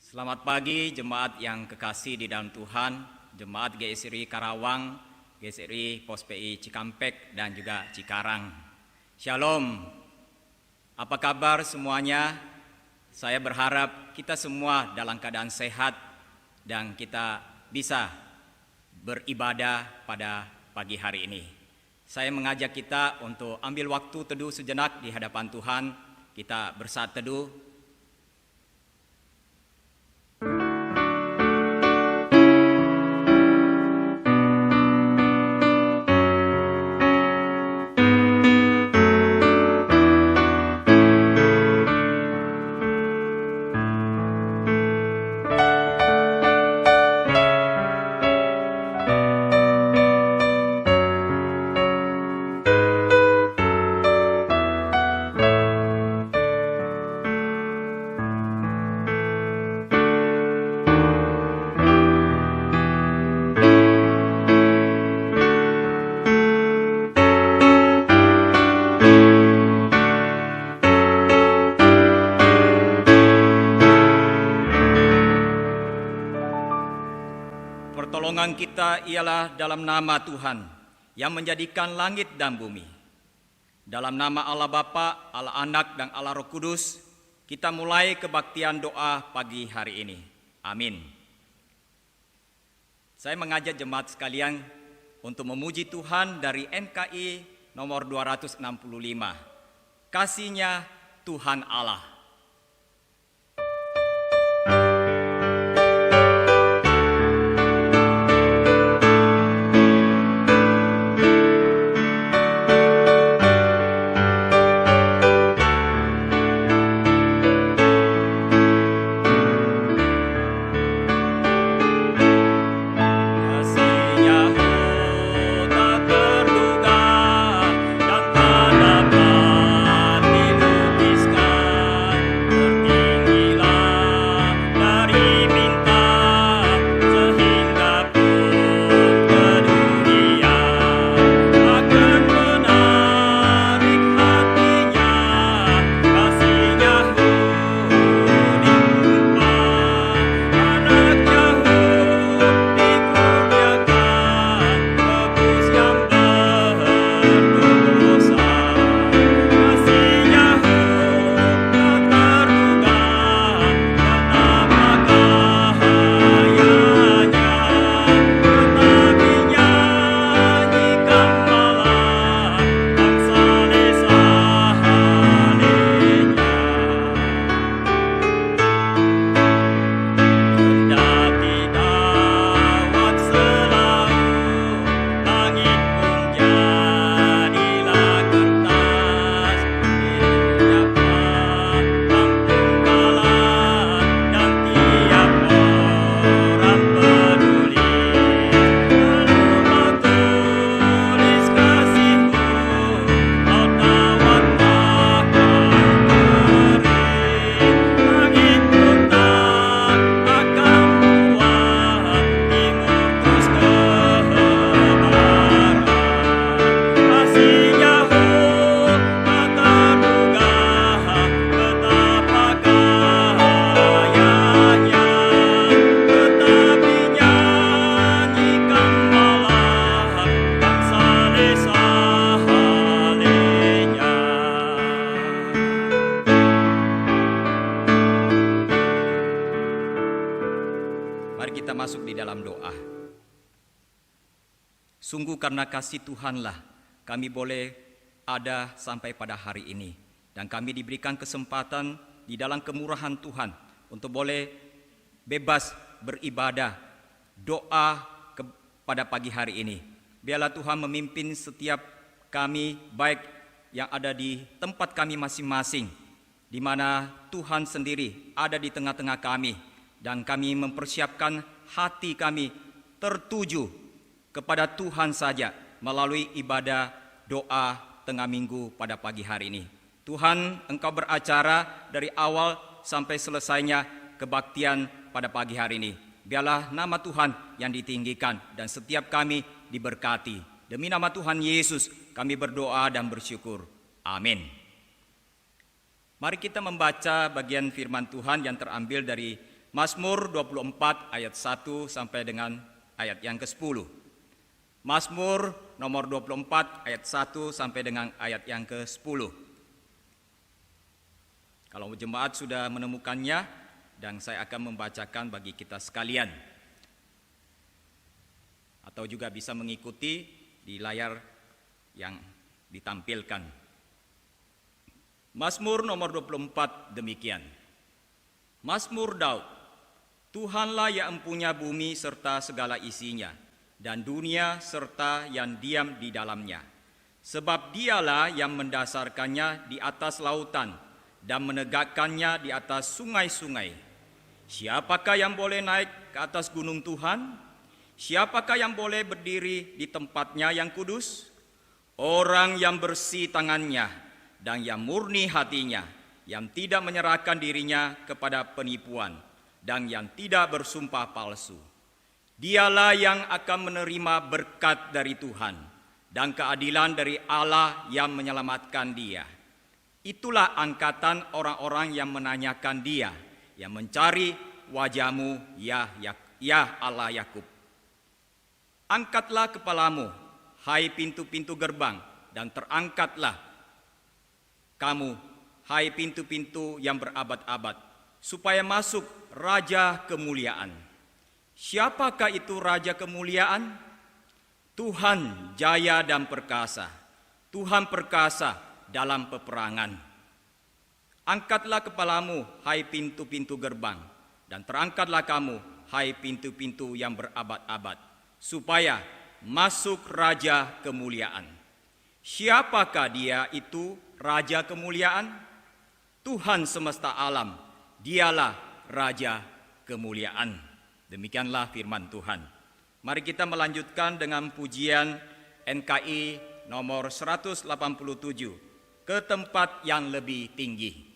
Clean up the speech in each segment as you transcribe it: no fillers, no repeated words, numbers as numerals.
Selamat pagi jemaat yang kekasih di dalam Tuhan, jemaat GSRI Karawang, GSRI Pos PI Cikampek dan juga Cikarang. Shalom, apa kabar semuanya? Saya berharap kita semua dalam keadaan sehat dan kita bisa beribadah pada pagi hari ini. Saya mengajak kita untuk ambil waktu teduh sejenak di hadapan Tuhan. Kita bersaat teduh. Pertolongan kita ialah dalam nama Tuhan yang menjadikan langit dan bumi. Dalam nama Allah Bapa, Allah Anak, dan Allah Roh Kudus, kita mulai kebaktian doa pagi hari ini. Amin. Saya mengajak jemaat sekalian untuk memuji Tuhan dari NKI nomor 265. Kasih-Nya Tuhan Allah. Sungguh karena kasih Tuhanlah kami boleh ada sampai pada hari ini. Dan kami diberikan kesempatan di dalam kemurahan Tuhan untuk boleh bebas beribadah, doa pada pagi hari ini. Biarlah Tuhan memimpin setiap kami baik yang ada di tempat kami masing-masing, di mana Tuhan sendiri ada di tengah-tengah kami. Dan kami mempersiapkan hati kami tertuju kepada Tuhan saja melalui ibadah doa tengah minggu pada pagi hari ini. Tuhan, Engkau beracara dari awal sampai selesainya kebaktian pada pagi hari ini. Biarlah nama Tuhan yang ditinggikan dan setiap kami diberkati. Demi nama Tuhan Yesus kami berdoa dan bersyukur. Amin. Mari kita membaca bagian firman Tuhan yang terambil dari Mazmur 24 ayat 1 sampai dengan ayat yang ke-10. Mazmur nomor 24 ayat 1 sampai dengan ayat yang ke-10. Kalau jemaat sudah menemukannya, dan saya akan membacakan bagi kita sekalian. Atau juga bisa mengikuti di layar yang ditampilkan. Mazmur nomor 24 demikian. Mazmur Daud. Tuhanlah yang empunya bumi serta segala isinya, dan dunia serta yang diam di dalamnya. Sebab dialah yang mendasarkannya di atas lautan dan menegakkannya di atas sungai-sungai. Siapakah yang boleh naik ke atas gunung Tuhan? Siapakah yang boleh berdiri di tempatnya yang kudus? Orang yang bersih tangannya dan yang murni hatinya, yang tidak menyerahkan dirinya kepada penipuan dan yang tidak bersumpah palsu. Dialah yang akan menerima berkat dari Tuhan dan keadilan dari Allah yang menyelamatkan dia. Itulah angkatan orang-orang yang menanyakan dia, yang mencari wajah-Mu, ya Allah Yakub. Angkatlah kepalamu, hai pintu-pintu gerbang, dan terangkatlah kamu, hai pintu-pintu yang berabad-abad, supaya masuk Raja Kemuliaan. Siapakah itu Raja Kemuliaan? Tuhan jaya dan perkasa, Tuhan perkasa dalam peperangan. Angkatlah kepalamu, hai pintu-pintu gerbang, dan terangkatlah kamu, hai pintu-pintu yang berabad-abad, supaya masuk Raja Kemuliaan. Siapakah dia itu Raja Kemuliaan? Tuhan semesta alam, dialah Raja Kemuliaan. Demikianlah firman Tuhan. Mari kita melanjutkan dengan pujian NKI nomor 187, ke tempat yang lebih tinggi.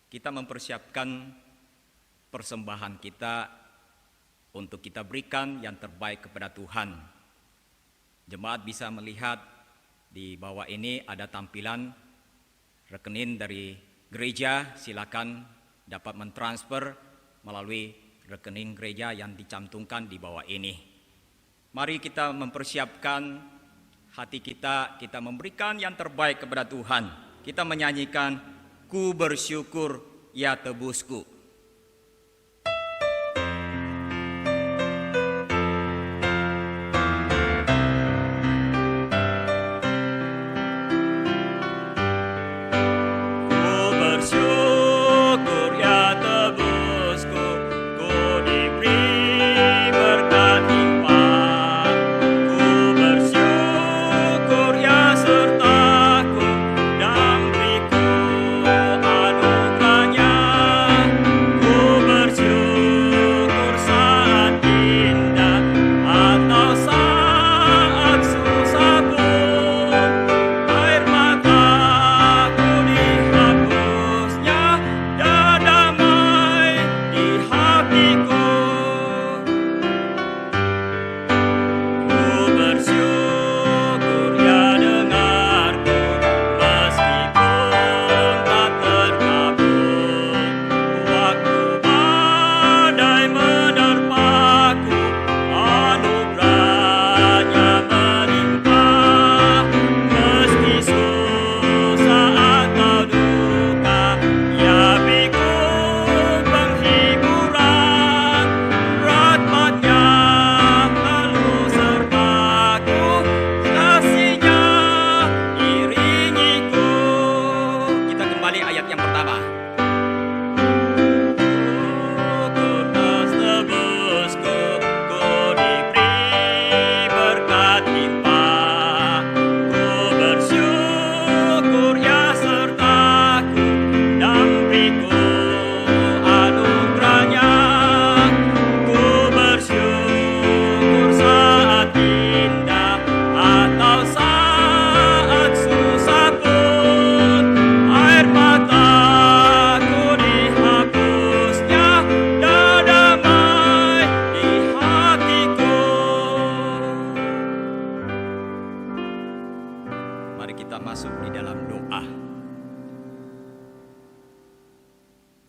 Kita mempersiapkan persembahan kita untuk kita berikan yang terbaik kepada Tuhan. Jemaat bisa melihat di bawah ini ada tampilan rekening dari gereja. Silakan dapat mentransfer melalui rekening gereja yang dicantumkan di bawah ini. Mari kita mempersiapkan hati kita memberikan yang terbaik kepada Tuhan. Kita menyanyikan Ku bersyukur ya tebusku.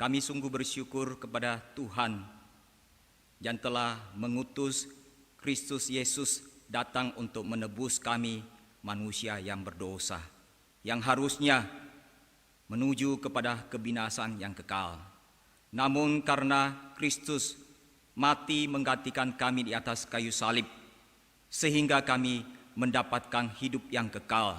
kami sungguh bersyukur kepada Tuhan yang telah mengutus Kristus Yesus datang untuk menebus kami manusia yang berdosa, yang harusnya menuju kepada kebinasan yang kekal. Namun karena Kristus mati menggantikan kami di atas kayu salib, sehingga kami mendapatkan hidup yang kekal.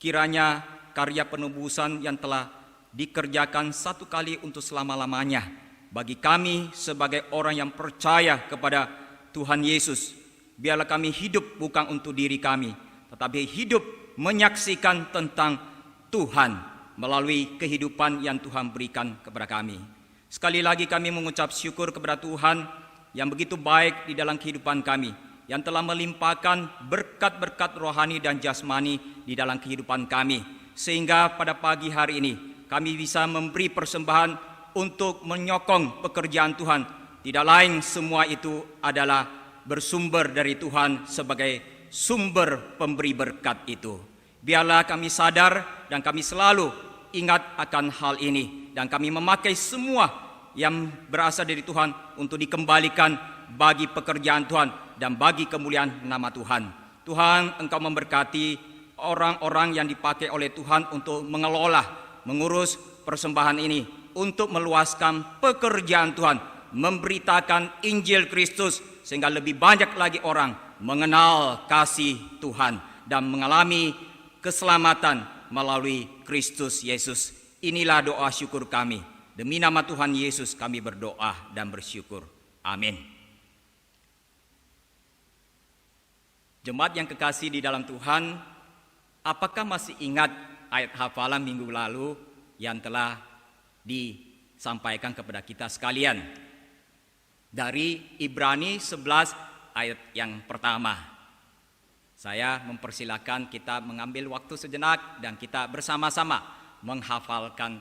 Kiranya karya penebusan yang telah dikerjakan satu kali untuk selama-lamanya bagi kami sebagai orang yang percaya kepada Tuhan Yesus, biarlah kami hidup bukan untuk diri kami, tetapi hidup menyaksikan tentang Tuhan melalui kehidupan yang Tuhan berikan kepada kami. Sekali lagi kami mengucap syukur kepada Tuhan yang begitu baik di dalam kehidupan kami, yang telah melimpahkan berkat-berkat rohani dan jasmani di dalam kehidupan kami, sehingga pada pagi hari ini kami bisa memberi persembahan untuk menyokong pekerjaan Tuhan. Tidak lain, semua itu adalah bersumber dari Tuhan sebagai sumber pemberi berkat itu. Biarlah kami sadar dan kami selalu ingat akan hal ini, dan kami memakai semua yang berasal dari Tuhan untuk dikembalikan bagi pekerjaan Tuhan dan bagi kemuliaan nama Tuhan. Tuhan, Engkau memberkati orang-orang yang dipakai oleh Tuhan untuk mengelola, mengurus persembahan ini, untuk meluaskan pekerjaan Tuhan, memberitakan Injil Kristus, sehingga lebih banyak lagi orang mengenal kasih Tuhan dan mengalami keselamatan melalui Kristus Yesus. Inilah doa syukur kami. Demi nama Tuhan Yesus kami berdoa dan bersyukur. Amin. Jemaat yang kekasih di dalam Tuhan, apakah masih ingat ayat hafalan minggu lalu yang telah disampaikan kepada kita sekalian? Dari Ibrani 11 ayat yang pertama. Saya mempersilakan kita mengambil waktu sejenak dan kita bersama-sama menghafalkan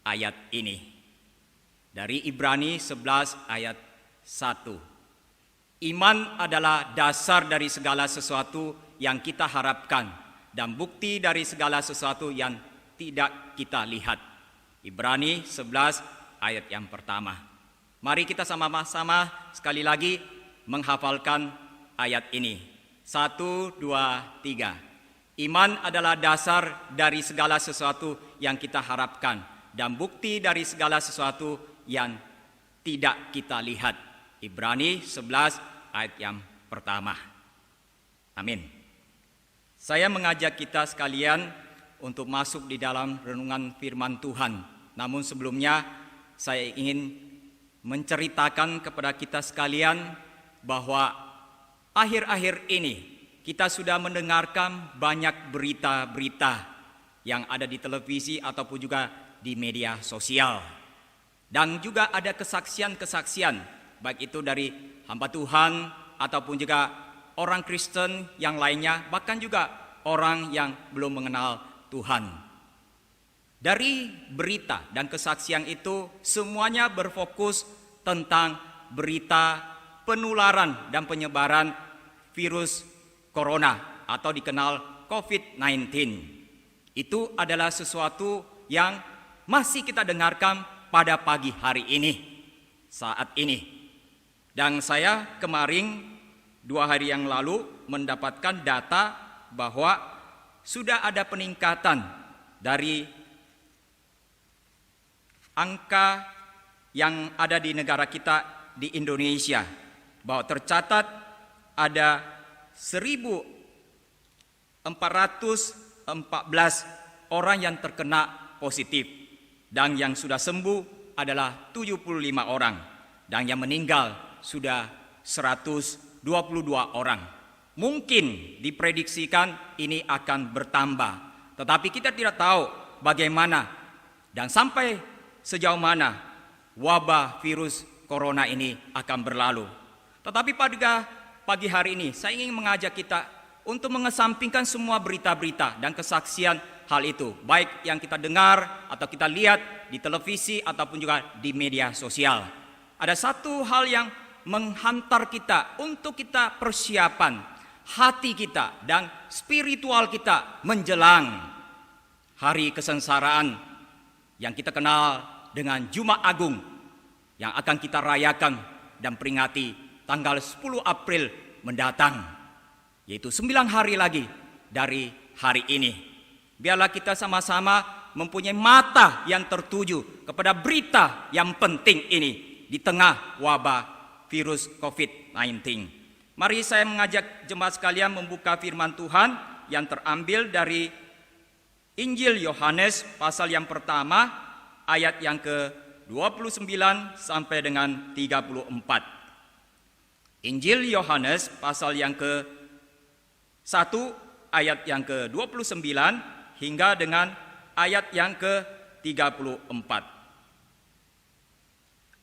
ayat ini. Dari Ibrani 11 ayat 1. Iman adalah dasar dari segala sesuatu yang kita harapkan dan bukti dari segala sesuatu yang tidak kita lihat. Ibrani 11 ayat yang pertama. Mari kita sama-sama sekali lagi menghafalkan ayat ini. 1, 2, 3. Iman adalah dasar dari segala sesuatu yang kita harapkan dan bukti dari segala sesuatu yang tidak kita lihat. Ibrani 11 ayat yang pertama. Amin. Saya mengajak kita sekalian untuk masuk di dalam renungan firman Tuhan. Namun sebelumnya saya ingin menceritakan kepada kita sekalian bahwa akhir-akhir ini kita sudah mendengarkan banyak berita-berita yang ada di televisi ataupun juga di media sosial. Dan juga ada kesaksian-kesaksian, baik itu dari hamba Tuhan ataupun juga orang Kristen yang lainnya, bahkan juga orang yang belum mengenal Tuhan. Dari berita dan kesaksian itu semuanya berfokus tentang berita penularan dan penyebaran virus corona atau dikenal COVID-19. Itu adalah sesuatu yang masih kita dengarkan pada pagi hari ini, saat ini. Dan saya kemarin 2 hari yang lalu mendapatkan data bahwa sudah ada peningkatan dari angka yang ada di negara kita di Indonesia, bahwa tercatat ada 1.414 orang yang terkena positif, dan yang sudah sembuh adalah 75 orang, dan yang meninggal sudah 122 orang. Mungkin diprediksikan ini akan bertambah, tetapi kita tidak tahu bagaimana dan sampai sejauh mana wabah virus corona ini akan berlalu. Tetapi pada pagi hari ini saya ingin mengajak kita untuk mengesampingkan semua berita-berita dan kesaksian hal itu, baik yang kita dengar atau kita lihat di televisi ataupun juga di media sosial. Ada satu hal yang menghantar kita untuk kita persiapan hati kita dan spiritual kita menjelang hari kesengsaraan yang kita kenal dengan Jumat Agung yang akan kita rayakan dan peringati tanggal 10 April mendatang, yaitu 9 hari lagi dari hari ini. Biarlah kita sama-sama mempunyai mata yang tertuju kepada berita yang penting ini di tengah wabah virus COVID-19. Mari saya mengajak jemaat sekalian membuka firman Tuhan yang terambil dari Injil Yohanes pasal yang pertama ayat yang ke-29 sampai dengan 34. Injil Yohanes pasal yang ke-1 ayat yang ke-29 hingga dengan ayat yang ke-34.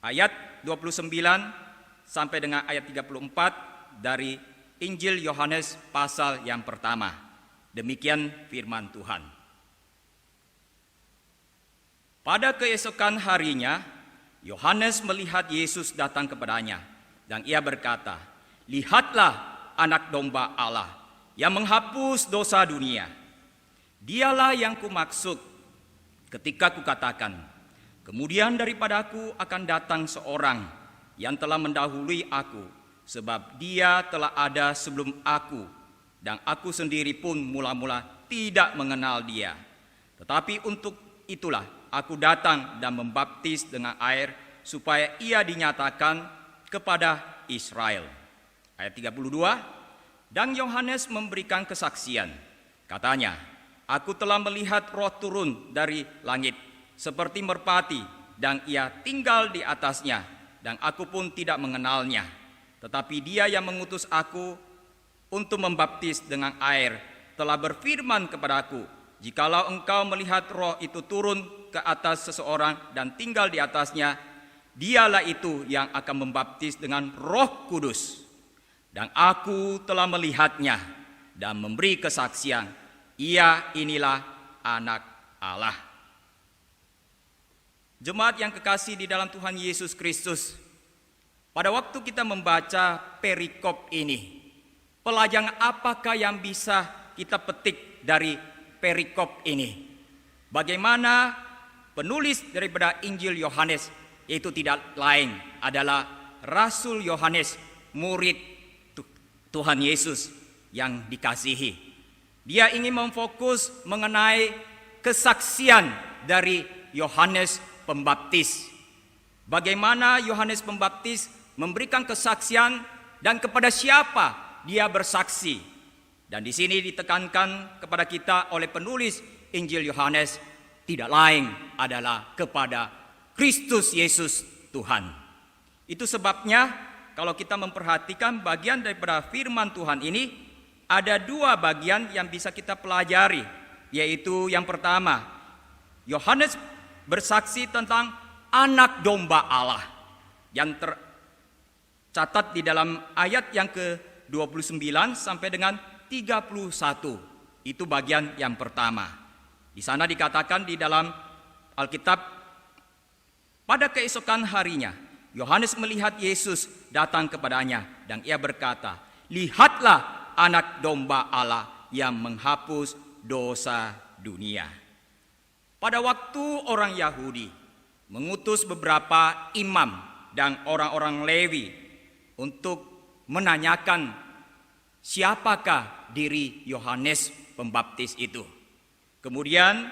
Ayat 29 sampai dengan ayat 34 dari Injil Yohanes pasal yang pertama. Demikian firman Tuhan. Pada keesokan harinya, Yohanes melihat Yesus datang kepadanya, dan ia berkata, "Lihatlah anak domba Allah yang menghapus dosa dunia. Dialah yang kumaksud ketika kukatakan, kemudian daripadaku akan datang seorang yang telah mendahului aku, sebab dia telah ada sebelum aku, dan aku sendiri pun mula-mula tidak mengenal dia. Tetapi untuk itulah aku datang dan membaptis dengan air, supaya ia dinyatakan kepada Israel." Ayat 32, dan Yohanes memberikan kesaksian. Katanya, "Aku telah melihat roh turun dari langit, seperti merpati, dan ia tinggal di atasnya, dan aku pun tidak mengenalnya. Tetapi dia yang mengutus aku untuk membaptis dengan air, telah berfirman kepadaku, jikalau engkau melihat roh itu turun ke atas seseorang dan tinggal di atasnya, dialah itu yang akan membaptis dengan Roh Kudus. Dan aku telah melihatnya dan memberi kesaksian, ia inilah anak Allah." Jemaat yang kekasih di dalam Tuhan Yesus Kristus, pada waktu kita membaca perikop ini, pelajaran apakah yang bisa kita petik dari perikop ini? Bagaimana penulis daripada Injil Yohanes, yaitu tidak lain adalah Rasul Yohanes, murid Tuhan Yesus yang dikasihi. Dia ingin memfokus mengenai kesaksian dari Yohanes Pembaptis. Bagaimana Yohanes Pembaptis memberikan kesaksian dan kepada siapa dia bersaksi. Dan di sini ditekankan kepada kita oleh penulis Injil Yohanes, tidak lain adalah kepada Kristus Yesus Tuhan. Itu sebabnya kalau kita memperhatikan bagian daripada firman Tuhan ini, ada dua bagian yang bisa kita pelajari, yaitu yang pertama, Yohanes bersaksi tentang anak domba Allah yang tercatat di dalam ayat yang ke-29 sampai dengan 31. Itu bagian yang pertama. Di sana dikatakan di dalam Alkitab, pada keesokan harinya Yohanes melihat Yesus datang kepadanya, dan ia berkata, "Lihatlah anak domba Allah yang menghapus dosa dunia." Pada waktu orang Yahudi mengutus beberapa imam dan orang-orang Lewi untuk menanyakan siapakah diri Yohanes Pembaptis itu. Kemudian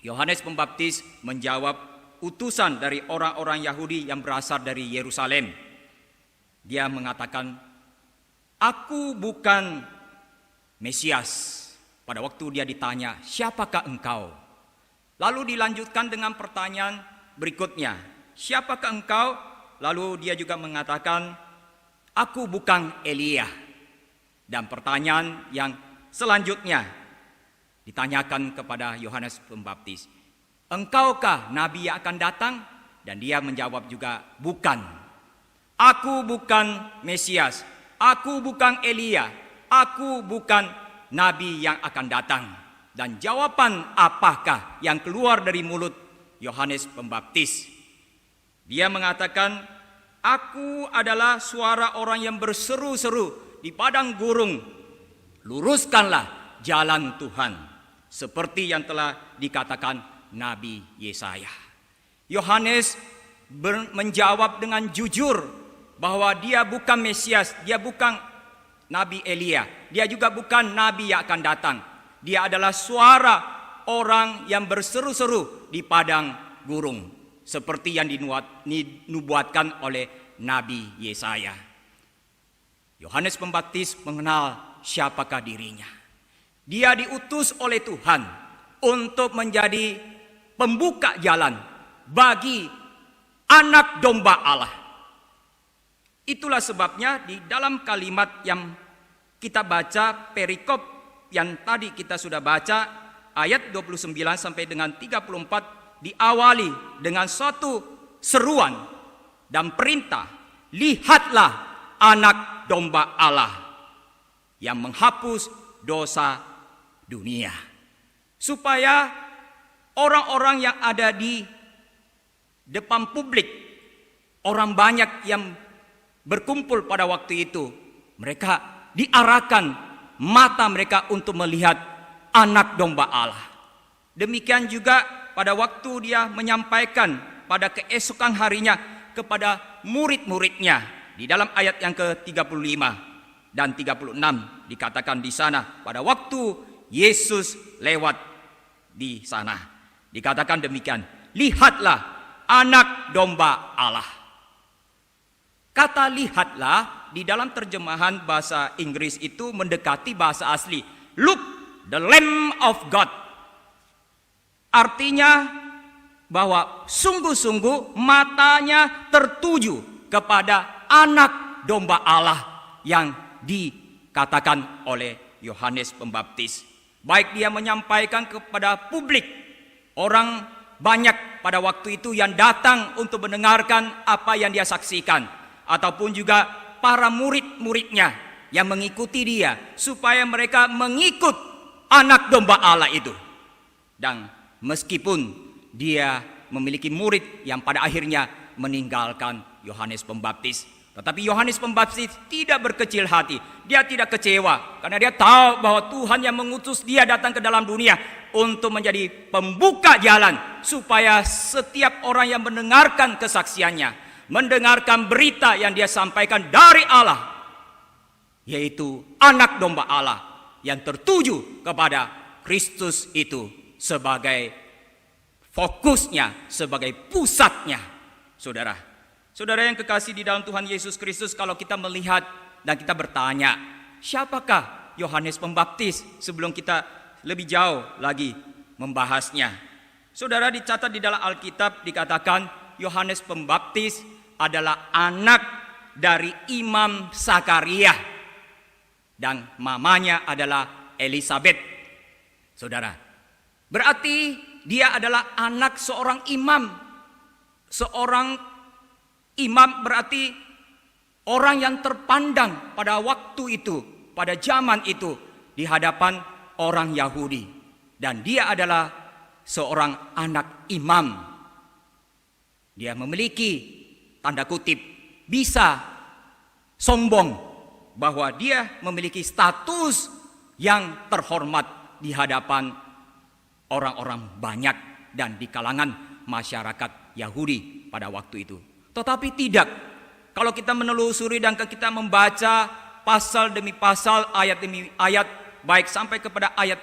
Yohanes Pembaptis menjawab utusan dari orang-orang Yahudi yang berasal dari Yerusalem. Dia mengatakan, "Aku bukan Mesias." Pada waktu dia ditanya, "Siapakah engkau?" Lalu dilanjutkan dengan pertanyaan berikutnya, "Siapakah engkau?" Lalu dia juga mengatakan, "Aku bukan Elia." Dan pertanyaan yang selanjutnya ditanyakan kepada Yohanes Pembaptis, "Engkaukah nabi yang akan datang?" Dan dia menjawab juga, "Bukan. Aku bukan Mesias. Aku bukan Elia. Aku bukan nabi yang akan datang." Dan jawaban apakah yang keluar dari mulut Yohanes Pembaptis? Dia mengatakan, "Aku adalah suara orang yang berseru-seru di padang gurun. Luruskanlah jalan Tuhan, seperti yang telah dikatakan Nabi Yesaya." Yohanes menjawab dengan jujur bahwa dia bukan Mesias, dia bukan Nabi Elia, dia juga bukan Nabi yang akan datang. Dia adalah suara orang yang berseru-seru di padang gurun, seperti yang dinubuatkan oleh Nabi Yesaya. Yohanes Pembaptis mengenal siapakah dirinya. Dia diutus oleh Tuhan untuk menjadi pembuka jalan bagi anak domba Allah. Itulah sebabnya di dalam kalimat yang kita baca, perikop yang tadi kita sudah baca, ayat 29 sampai dengan 34, diawali dengan suatu seruan dan perintah. Lihatlah anak domba Allah yang menghapus dosa dunia. Supaya orang-orang yang ada di depan publik, orang banyak yang berkumpul pada waktu itu, mereka diarahkan mata mereka untuk melihat anak domba Allah. Demikian juga pada waktu dia menyampaikan pada keesokan harinya kepada murid-muridnya, di dalam ayat yang ke-35 dan 36 dikatakan di sana, pada waktu Yesus lewat di sana, dikatakan demikian, lihatlah anak domba Allah. Kata lihatlah di dalam terjemahan bahasa Inggris itu mendekati bahasa asli. Look, the Lamb of God. Artinya bahwa sungguh-sungguh matanya tertuju kepada anak domba Allah yang dikatakan oleh Yohanes Pembaptis. Baik dia menyampaikan kepada publik, orang banyak pada waktu itu yang datang untuk mendengarkan apa yang dia saksikan, ataupun juga para murid-muridnya yang mengikuti dia, supaya mereka mengikut anak domba Allah itu. Dan meskipun dia memiliki murid yang pada akhirnya meninggalkan Yohanes Pembaptis, tetapi Yohanes Pembaptis tidak berkecil hati. Dia tidak kecewa karena dia tahu bahwa Tuhan yang mengutus dia datang ke dalam dunia untuk menjadi pembuka jalan, supaya setiap orang yang mendengarkan kesaksiannya, mendengarkan berita yang dia sampaikan dari Allah, yaitu anak domba Allah yang tertuju kepada Kristus itu sebagai fokusnya, sebagai pusatnya. Saudara yang kekasih di dalam Tuhan Yesus Kristus, kalau kita melihat dan kita bertanya, siapakah Yohanes Pembaptis, sebelum kita lebih jauh lagi membahasnya. Saudara, dicatat di dalam Alkitab dikatakan Yohanes Pembaptis adalah anak dari Imam Zakaria dan mamanya adalah Elisabet. Saudara, berarti dia adalah anak seorang imam. Seorang imam berarti orang yang terpandang pada waktu itu, pada zaman itu, di hadapan orang Yahudi. Dan dia adalah seorang anak imam. Dia memiliki, tanda kutip, bisa sombong bahwa dia memiliki status yang terhormat di hadapan orang-orang banyak dan di kalangan masyarakat Yahudi pada waktu itu. Tetapi tidak, kalau kita menelusuri dan kita membaca pasal demi pasal, ayat demi ayat, baik sampai kepada ayat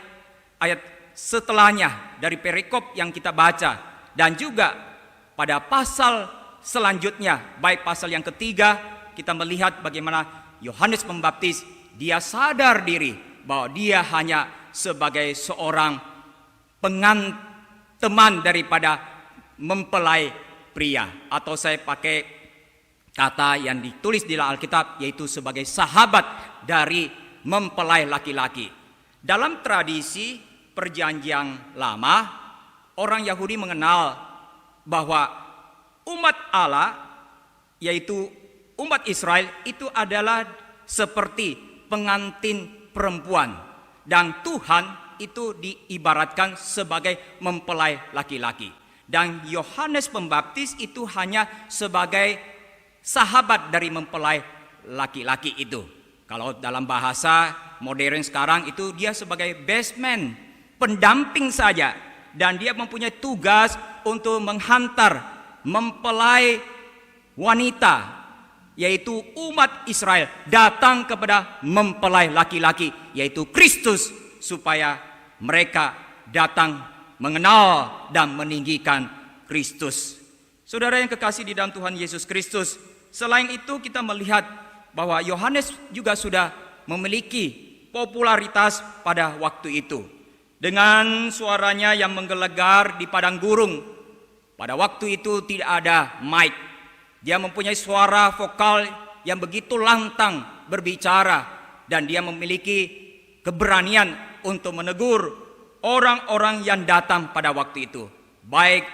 setelahnya dari perikop yang kita baca, dan juga pada pasal selanjutnya, baik pasal yang ketiga, kita melihat bagaimana Yohanes Pembaptis, dia sadar diri bahwa dia hanya sebagai seorang teman daripada mempelai pria, atau saya pakai kata yang ditulis di dalam Alkitab, yaitu sebagai sahabat dari mempelai laki-laki. Dalam tradisi perjanjian lama, orang Yahudi mengenal bahwa umat Allah, yaitu umat Israel, itu adalah seperti pengantin perempuan, dan Tuhan itu diibaratkan sebagai mempelai laki-laki. Dan Yohanes Pembaptis itu hanya sebagai sahabat dari mempelai laki-laki itu. Kalau dalam bahasa modern sekarang itu dia sebagai best man, pendamping saja. Dan dia mempunyai tugas untuk menghantar mempelai wanita, yaitu umat Israel, datang kepada mempelai laki-laki, yaitu Kristus, supaya mereka datang mengenal dan meninggikan Kristus. Saudara yang kekasih di dalam Tuhan Yesus Kristus, selain itu kita melihat bahwa Yohanes juga sudah memiliki popularitas pada waktu itu. Dengan suaranya yang menggelegar di padang gurung, pada waktu itu tidak ada mic. Dia mempunyai suara vokal yang begitu lantang berbicara, dan dia memiliki keberanian untuk menegur orang-orang yang datang pada waktu itu, baik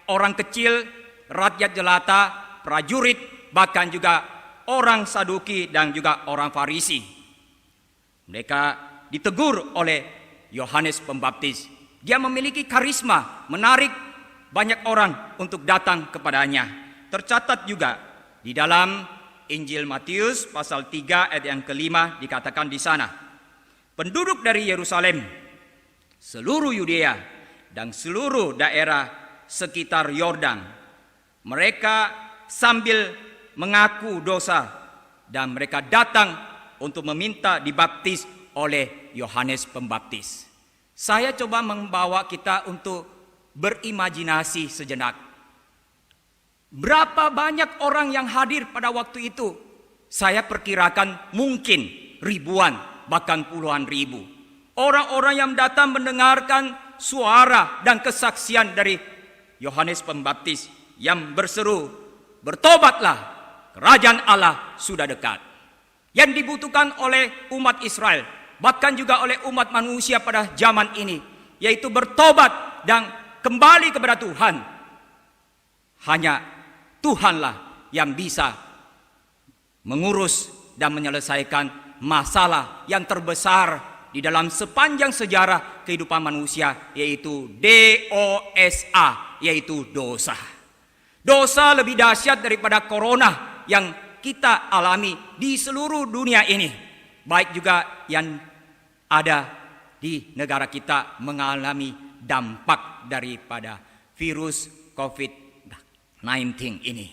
orang kecil, rakyat jelata, prajurit, bahkan juga orang Saduki dan juga orang Farisi. Mereka ditegur oleh Yohanes Pembaptis. Dia memiliki karisma, menarik banyak orang untuk datang kepadanya. Tercatat juga di dalam Injil Matius pasal 3 ayat yang ke-5 dikatakan di sana, penduduk dari Yerusalem, seluruh Yudea dan seluruh daerah sekitar Yordan, mereka sambil mengaku dosa dan mereka datang untuk meminta dibaptis oleh Yohanes Pembaptis. Saya coba membawa kita untuk berimajinasi sejenak. Berapa banyak orang yang hadir pada waktu itu? Saya perkirakan mungkin ribuan, bahkan puluhan ribu. Orang-orang yang datang mendengarkan suara dan kesaksian dari Yohanes Pembaptis yang berseru, "Bertobatlah, kerajaan Allah sudah dekat." Yang dibutuhkan oleh umat Israel, bahkan juga oleh umat manusia pada zaman ini, yaitu bertobat dan kembali kepada Tuhan. Hanya Tuhanlah yang bisa mengurus dan menyelesaikan masalah yang terbesar di dalam sepanjang sejarah kehidupan manusia, yaitu DOSA, yaitu dosa. Dosa lebih dahsyat daripada corona yang kita alami di seluruh dunia ini, baik juga yang ada di negara kita mengalami dampak daripada virus COVID-19 ini.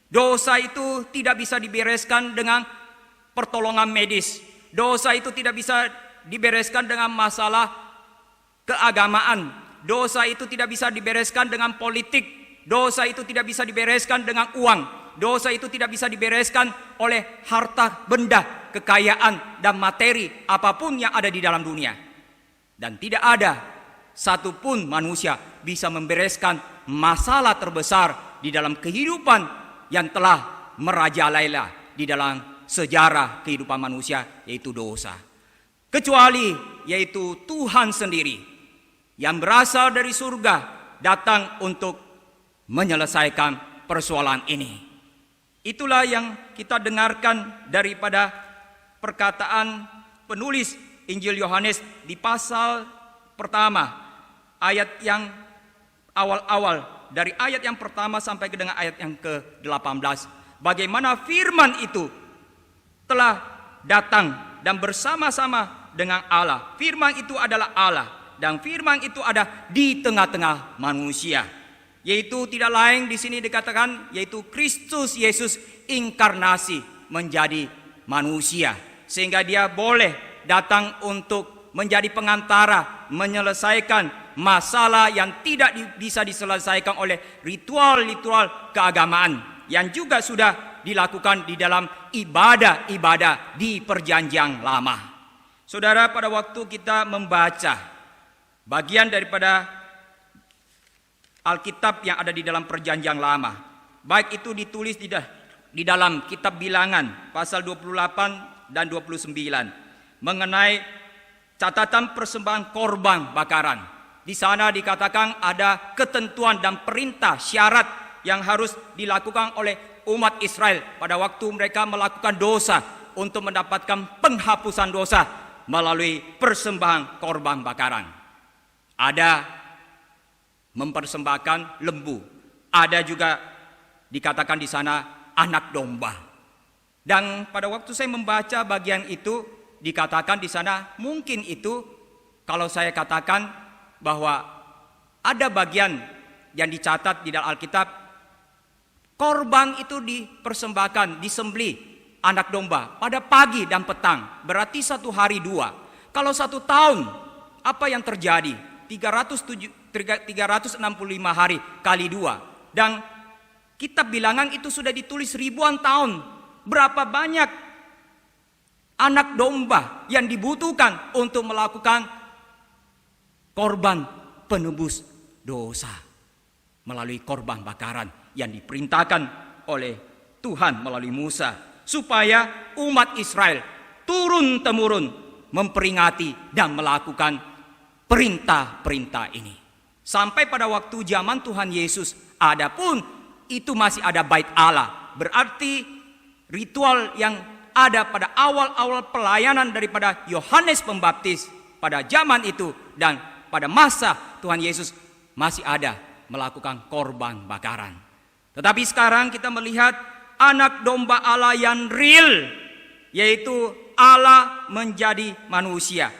Dosa itu tidak bisa dibereskan dengan pertolongan medis. Dosa itu tidak bisa dibereskan dengan masalah keagamaan. Dosa itu tidak bisa dibereskan dengan politik. Dosa itu tidak bisa dibereskan dengan uang. Dosa itu tidak bisa dibereskan oleh harta benda, kekayaan dan materi apapun yang ada di dalam dunia. Dan tidak ada satupun manusia bisa membereskan masalah terbesar di dalam kehidupan yang telah merajalela di dalam sejarah kehidupan manusia, yaitu dosa. Kecuali yaitu Tuhan sendiri yang berasal dari surga datang untuk menyelesaikan persoalan ini. Itulah yang kita dengarkan daripada perkataan penulis Injil Yohanes di pasal pertama, ayat yang awal-awal, dari ayat yang pertama sampai ke dengan ayat yang ke-18. Bagaimana firman itu telah datang dan bersama-sama dengan Allah. Firman itu adalah Allah, dan firman itu ada di tengah-tengah manusia. Yaitu tidak lain di sini dikatakan, yaitu Kristus Yesus inkarnasi menjadi manusia, sehingga dia boleh datang untuk menjadi pengantara, menyelesaikan masalah yang tidak bisa diselesaikan oleh ritual-ritual keagamaan yang juga sudah dilakukan di dalam ibadah-ibadah di perjanjian lama. Saudara, pada waktu kita membaca bagian daripada Alkitab yang ada di dalam perjanjian lama, baik itu ditulis di dalam kitab Bilangan pasal 28 dan 29 mengenai catatan persembahan korban bakaran. Di sana dikatakan ada ketentuan dan perintah syarat yang harus dilakukan oleh umat Israel pada waktu mereka melakukan dosa untuk mendapatkan penghapusan dosa melalui persembahan korban bakaran. Ada mempersembahkan lembu, ada juga dikatakan di sana anak domba. Dan pada waktu saya membaca bagian itu dikatakan di sana, mungkin itu kalau saya katakan bahwa ada bagian yang dicatat di dalam Alkitab Korban itu dipersembahkan, disembelih anak domba pada pagi dan petang. Berarti 1 hari 2. Kalau 1 tahun, apa yang terjadi? 365 hari kali 2. Dan kitab Bilangan itu sudah ditulis ribuan tahun. Berapa banyak anak domba yang dibutuhkan untuk melakukan korban penebus dosa melalui korban bakaran yang diperintahkan oleh Tuhan melalui Musa, supaya umat Israel turun-temurun memperingati dan melakukan perintah-perintah ini. Sampai pada waktu zaman Tuhan Yesus, adapun itu masih ada bait Allah. Berarti ritual yang ada pada awal-awal pelayanan daripada Yohanes Pembaptis pada zaman itu dan pada masa Tuhan Yesus masih ada melakukan korban bakaran. Tetapi sekarang kita melihat anak domba Allah yang real, yaitu Allah menjadi manusia.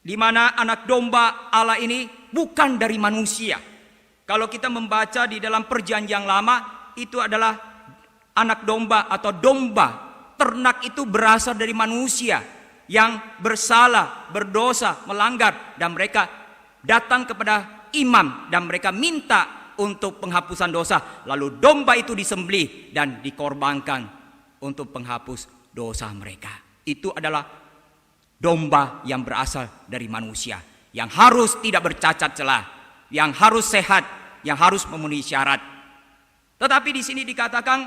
Di mana anak domba Allah ini bukan dari manusia. Kalau kita membaca di dalam Perjanjian Lama, itu adalah anak domba atau domba ternak itu berasal dari manusia yang bersalah, berdosa, melanggar, dan mereka datang kepada imam dan mereka minta untuk penghapusan dosa. Lalu domba itu disembelih dan dikorbankan untuk penghapus dosa mereka. Itu adalah domba yang berasal dari manusia, yang harus tidak bercacat celah, yang harus sehat, yang harus memenuhi syarat. Tetapi di sini dikatakan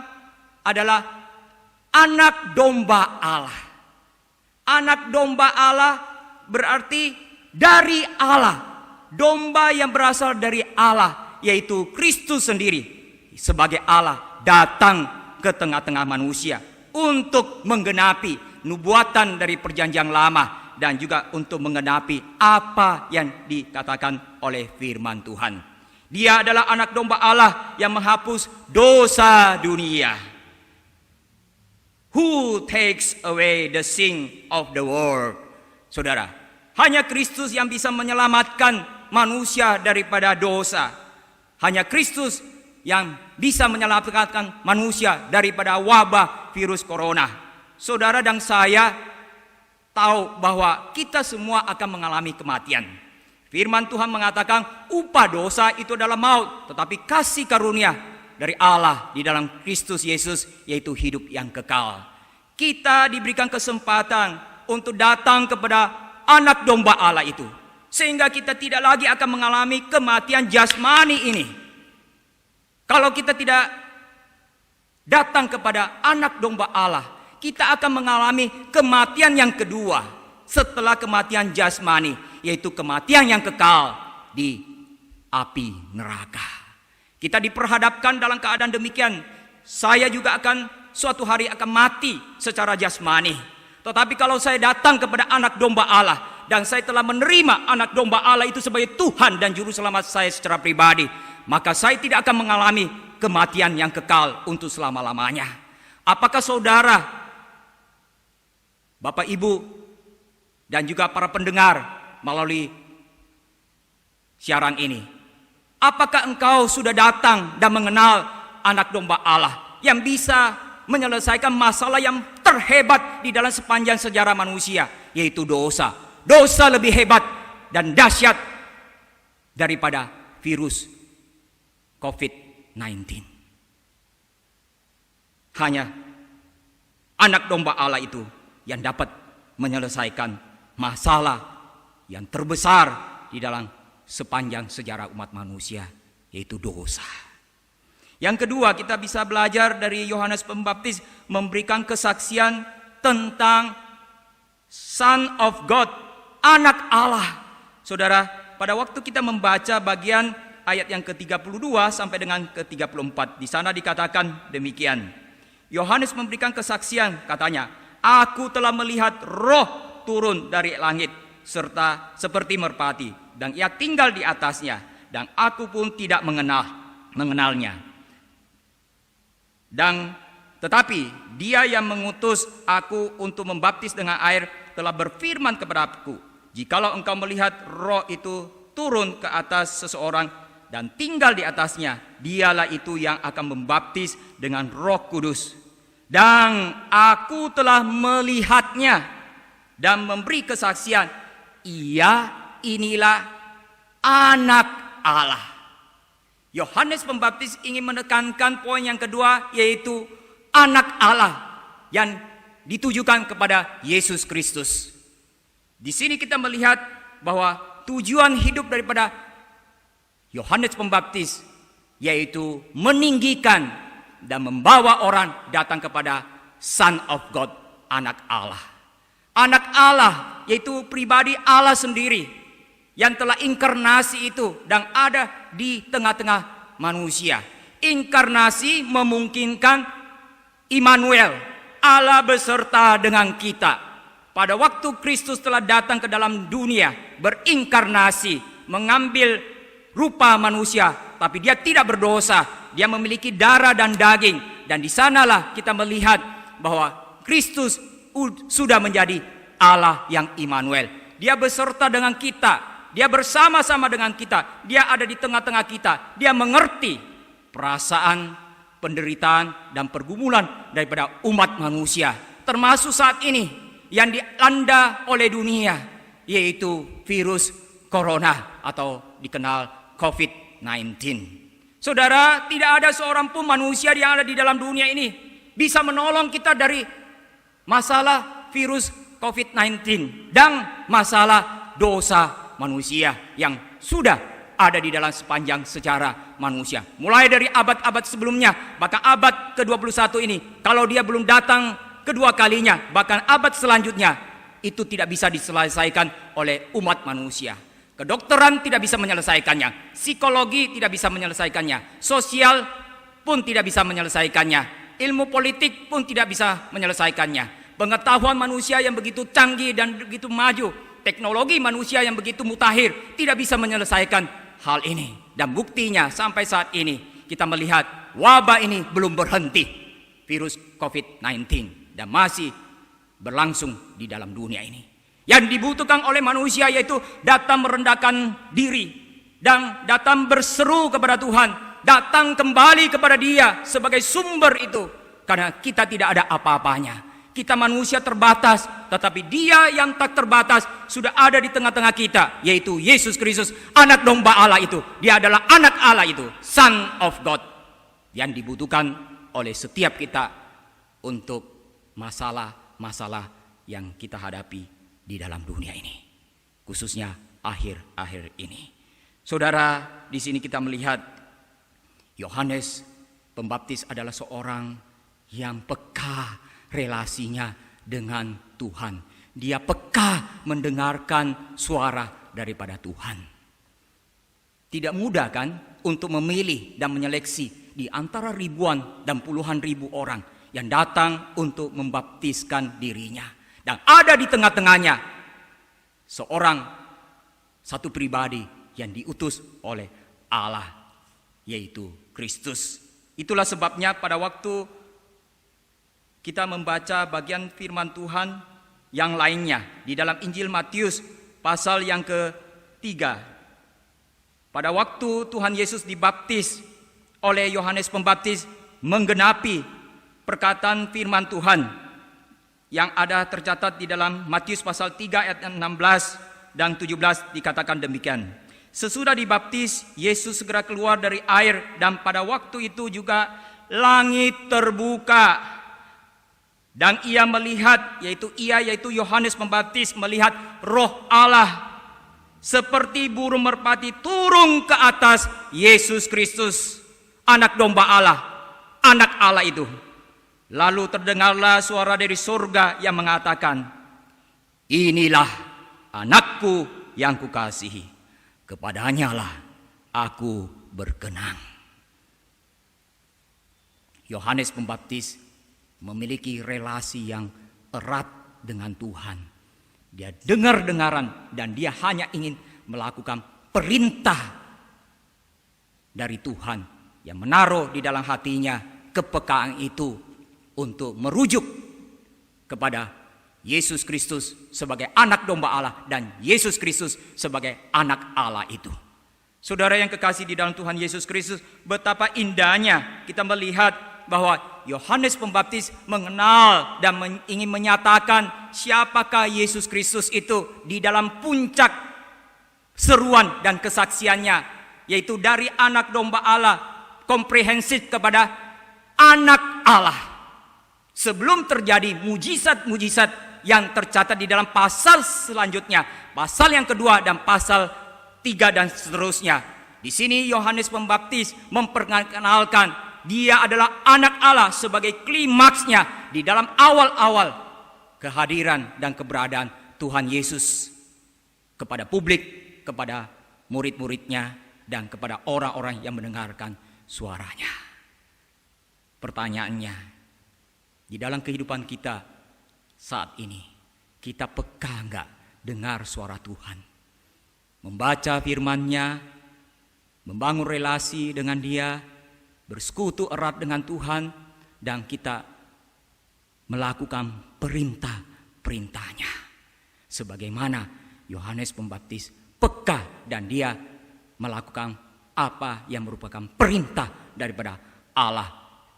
adalah anak domba Allah. Anak domba Allah berarti dari Allah. Domba yang berasal dari Allah, yaitu Kristus sendiri sebagai Allah datang ke tengah-tengah manusia untuk menggenapi nubuatan dari Perjanjian Lama dan juga untuk menggenapi apa yang dikatakan oleh firman Tuhan. Dia adalah anak domba Allah yang menghapus dosa dunia. Who takes away the sin of the world? Saudara, hanya Kristus yang bisa menyelamatkan manusia daripada dosa. Hanya Kristus yang bisa menyelamatkan manusia daripada wabah virus corona. Saudara dan saya tahu bahwa kita semua akan mengalami kematian. Firman Tuhan mengatakan upah dosa itu adalah maut, tetapi kasih karunia dari Allah di dalam Kristus Yesus yaitu hidup yang kekal. Kita diberikan kesempatan untuk datang kepada anak domba Allah itu, sehingga kita tidak lagi akan mengalami kematian jasmani ini. Kalau kita tidak datang kepada anak domba Allah, kita akan mengalami kematian yang kedua setelah kematian jasmani, yaitu kematian yang kekal di api neraka. Kita diperhadapkan dalam keadaan demikian. Saya juga akan suatu hari akan mati secara jasmani. Tetapi kalau saya datang kepada anak domba Allah dan saya telah menerima anak domba Allah itu sebagai Tuhan dan Juru Selamat saya secara pribadi, maka saya tidak akan mengalami kematian yang kekal untuk selama-lamanya. Apakah saudara, Bapak Ibu, dan juga para pendengar melalui siaran ini, apakah engkau sudah datang dan mengenal anak domba Allah yang bisa menyelesaikan masalah yang terhebat di dalam sepanjang sejarah manusia, yaitu dosa? Dosa lebih hebat dan dahsyat daripada virus COVID-19. Hanya anak domba Allah itu yang dapat menyelesaikan masalah yang terbesar di dalam sepanjang sejarah umat manusia, yaitu dosa. Yang kedua, kita bisa belajar dari Yohanes Pembaptis memberikan kesaksian tentang Son of God, anak Allah. Saudara, pada waktu kita membaca bagian ayat yang ke-32 sampai dengan ke-34, di sana dikatakan demikian. Yohanes memberikan kesaksian, katanya, "Aku telah melihat roh turun dari langit serta seperti merpati, dan ia tinggal di atasnya, dan aku pun tidak mengenalnya. Dan tetapi dia yang mengutus aku untuk membaptis dengan air telah berfirman kepada aku, jikalau engkau melihat roh itu turun ke atas seseorang dan tinggal di atasnya. Dialah itu yang akan membaptis dengan Roh Kudus. Dan aku telah melihatnya dan memberi kesaksian, ia inilah anak Allah. Yohanes Pembaptis ingin menekankan poin yang kedua, yaitu anak Allah yang ditujukan kepada Yesus Kristus. Di sini kita melihat bahwa tujuan hidup daripada Yohanes Pembaptis yaitu meninggikan dan membawa orang datang kepada Son of God, anak Allah. Anak Allah yaitu pribadi Allah sendiri yang telah inkarnasi itu dan ada di tengah-tengah manusia. Inkarnasi memungkinkan Immanuel, Allah beserta dengan kita. Pada waktu Kristus telah datang ke dalam dunia, berinkarnasi, mengambil rupa manusia, tapi dia tidak berdosa, dia memiliki darah dan daging. Dan di sanalah kita melihat bahwa Kristus sudah menjadi Allah yang Immanuel. Dia beserta dengan kita, dia bersama-sama dengan kita, dia ada di tengah-tengah kita, dia mengerti perasaan, penderitaan, dan pergumulan daripada umat manusia. Termasuk saat ini yang dilanda oleh dunia, yaitu virus corona atau dikenal COVID-19. Saudara, tidak ada seorang pun manusia yang ada di dalam dunia ini bisa menolong kita dari masalah virus COVID-19 dan masalah dosa manusia yang sudah ada di dalam sepanjang sejarah manusia. Mulai dari abad-abad sebelumnya, bahkan abad ke-21 ini, kalau dia belum datang kedua kalinya, bahkan abad selanjutnya, itu tidak bisa diselesaikan oleh umat manusia. Kedokteran tidak bisa menyelesaikannya, psikologi tidak bisa menyelesaikannya, sosial pun tidak bisa menyelesaikannya, ilmu politik pun tidak bisa menyelesaikannya. Pengetahuan manusia yang begitu canggih dan begitu maju, teknologi manusia yang begitu mutakhir tidak bisa menyelesaikan hal ini. Dan buktinya sampai saat ini kita melihat wabah ini belum berhenti, virus COVID-19, dan masih berlangsung di dalam dunia ini. Yang dibutuhkan oleh manusia yaitu datang merendahkan diri dan datang berseru kepada Tuhan, datang kembali kepada Dia sebagai sumber itu, karena kita tidak ada apa-apanya. Kita manusia terbatas, tetapi Dia yang tak terbatas sudah ada di tengah-tengah kita, yaitu Yesus Kristus, anak domba Allah itu. Dia adalah anak Allah itu, Son of God, yang dibutuhkan oleh setiap kita untuk masalah-masalah yang kita hadapi di dalam dunia ini, khususnya akhir-akhir ini. Saudara, di sini kita melihat Yohanes Pembaptis adalah seorang yang peka relasinya dengan Tuhan. Dia peka mendengarkan suara daripada Tuhan. Tidak mudah kan untuk memilih dan menyeleksi di antara ribuan dan puluhan ribu orang yang datang untuk membaptiskan dirinya. Dan ada di tengah-tengahnya satu pribadi yang diutus oleh Allah, yaitu Kristus. Itulah sebabnya pada waktu kita membaca bagian firman Tuhan yang lainnya di dalam Injil Matius pasal yang ke-3. Pada waktu Tuhan Yesus dibaptis oleh Yohanes Pembaptis, menggenapi perkataan firman Tuhan yang ada tercatat di dalam Matius pasal 3 ayat 16 dan 17, dikatakan demikian. Sesudah dibaptis, Yesus segera keluar dari air, dan pada waktu itu juga langit terbuka. Dan ia melihat, yaitu Yohanes Pembaptis, melihat Roh Allah seperti burung merpati turun ke atas Yesus Kristus, anak domba Allah, anak Allah itu. Lalu terdengarlah suara dari surga yang mengatakan, "Inilah anakku yang kukasihi, kepadanyalah aku berkenan." Yohanes Pembaptis memiliki relasi yang erat dengan Tuhan. Dia dengar-dengaran dan dia hanya ingin melakukan perintah dari Tuhan yang menaruh di dalam hatinya kepekaan itu untuk merujuk kepada Yesus Kristus sebagai anak domba Allah dan Yesus Kristus sebagai anak Allah itu. Saudara yang kekasih di dalam Tuhan Yesus Kristus, betapa indahnya kita melihat bahwa Yohanes Pembaptis mengenal dan ingin menyatakan siapakah Yesus Kristus itu di dalam puncak seruan dan kesaksiannya, yaitu dari anak domba Allah, komprehensif kepada anak Allah. Sebelum terjadi mujizat-mujizat yang tercatat di dalam pasal selanjutnya, pasal yang kedua dan pasal 3 dan seterusnya. Di sini Yohanes Pembaptis memperkenalkan dia adalah anak Allah sebagai klimaksnya di dalam awal-awal kehadiran dan keberadaan Tuhan Yesus kepada publik, kepada murid-muridnya, dan kepada orang-orang yang mendengarkan suaranya. Pertanyaannya, di dalam kehidupan kita saat ini, kita peka enggak dengar suara Tuhan? Membaca firman-Nya, membangun relasi dengan Dia, bersekutu erat dengan Tuhan, dan kita melakukan perintah-perintahnya. Sebagaimana Yohanes Pembaptis peka dan dia melakukan apa yang merupakan perintah daripada Allah,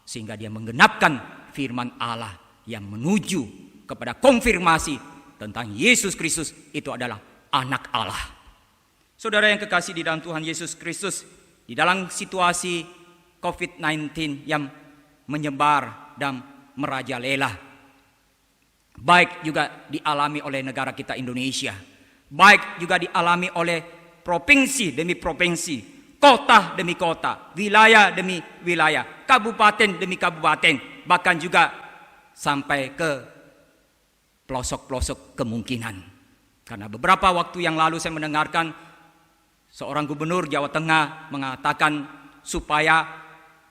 sehingga dia menggenapkan firman Allah yang menuju kepada konfirmasi tentang Yesus Kristus itu adalah anak Allah. Saudara yang kekasih di dalam Tuhan Yesus Kristus, di dalam situasi COVID-19 yang menyebar dan merajalela, baik juga dialami oleh negara kita Indonesia, baik juga dialami oleh provinsi demi provinsi, kota demi kota, wilayah demi wilayah, kabupaten demi kabupaten, bahkan juga sampai ke pelosok-pelosok kemungkinan. Karena beberapa waktu yang lalu saya mendengarkan seorang gubernur Jawa Tengah mengatakan supaya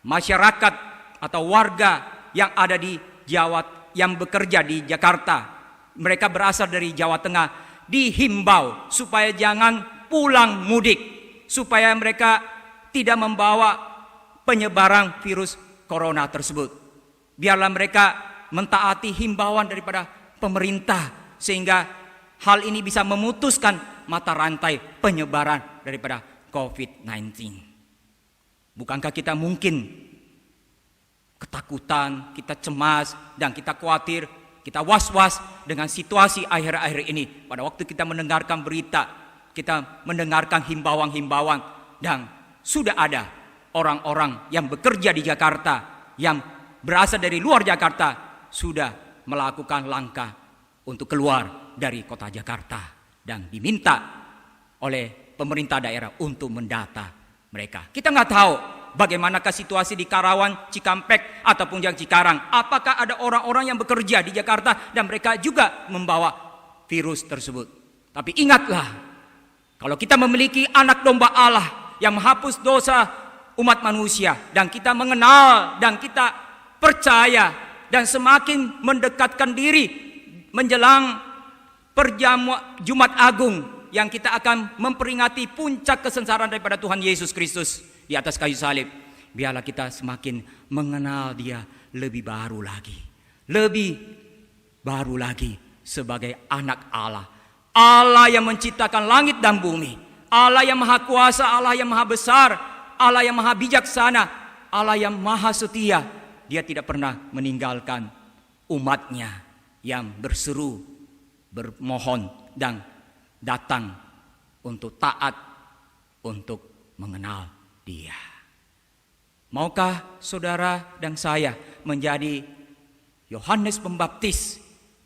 masyarakat atau warga yang ada di Jawa, yang bekerja di Jakarta, mereka berasal dari Jawa Tengah, dihimbau supaya jangan pulang mudik, supaya mereka tidak membawa penyebaran virus corona tersebut. Biarlah mereka mentaati himbauan daripada pemerintah, sehingga hal ini bisa memutuskan mata rantai penyebaran daripada COVID-19. Bukankah kita mungkin ketakutan, kita cemas, dan kita khawatir, kita was-was dengan situasi akhir-akhir ini. Pada waktu kita mendengarkan berita, kita mendengarkan himbauan-himbauan, dan sudah ada orang-orang yang bekerja di Jakarta, yang berasal dari luar Jakarta, sudah melakukan langkah untuk keluar dari kota Jakarta dan diminta oleh pemerintah daerah untuk mendata mereka. Kita nggak tahu bagaimanakah situasi di Karawang, Cikampek, ataupun yang Cikarang. Apakah ada orang-orang yang bekerja di Jakarta dan mereka juga membawa virus tersebut. Tapi ingatlah, kalau kita memiliki anak domba Allah yang menghapus dosa umat manusia, dan kita mengenal dan kita percaya dan semakin mendekatkan diri menjelang Jumat Agung yang kita akan memperingati puncak kesengsaraan daripada Tuhan Yesus Kristus di atas kayu salib, biarlah kita semakin mengenal Dia lebih baru lagi sebagai anak Allah, Allah yang menciptakan langit dan bumi, Allah yang maha kuasa, Allah yang maha besar, Allah yang maha bijaksana, Allah yang maha setia. Dia tidak pernah meninggalkan umatnya yang berseru, bermohon, dan datang untuk taat, untuk mengenal Dia. Maukah saudara dan saya menjadi Yohanes Pembaptis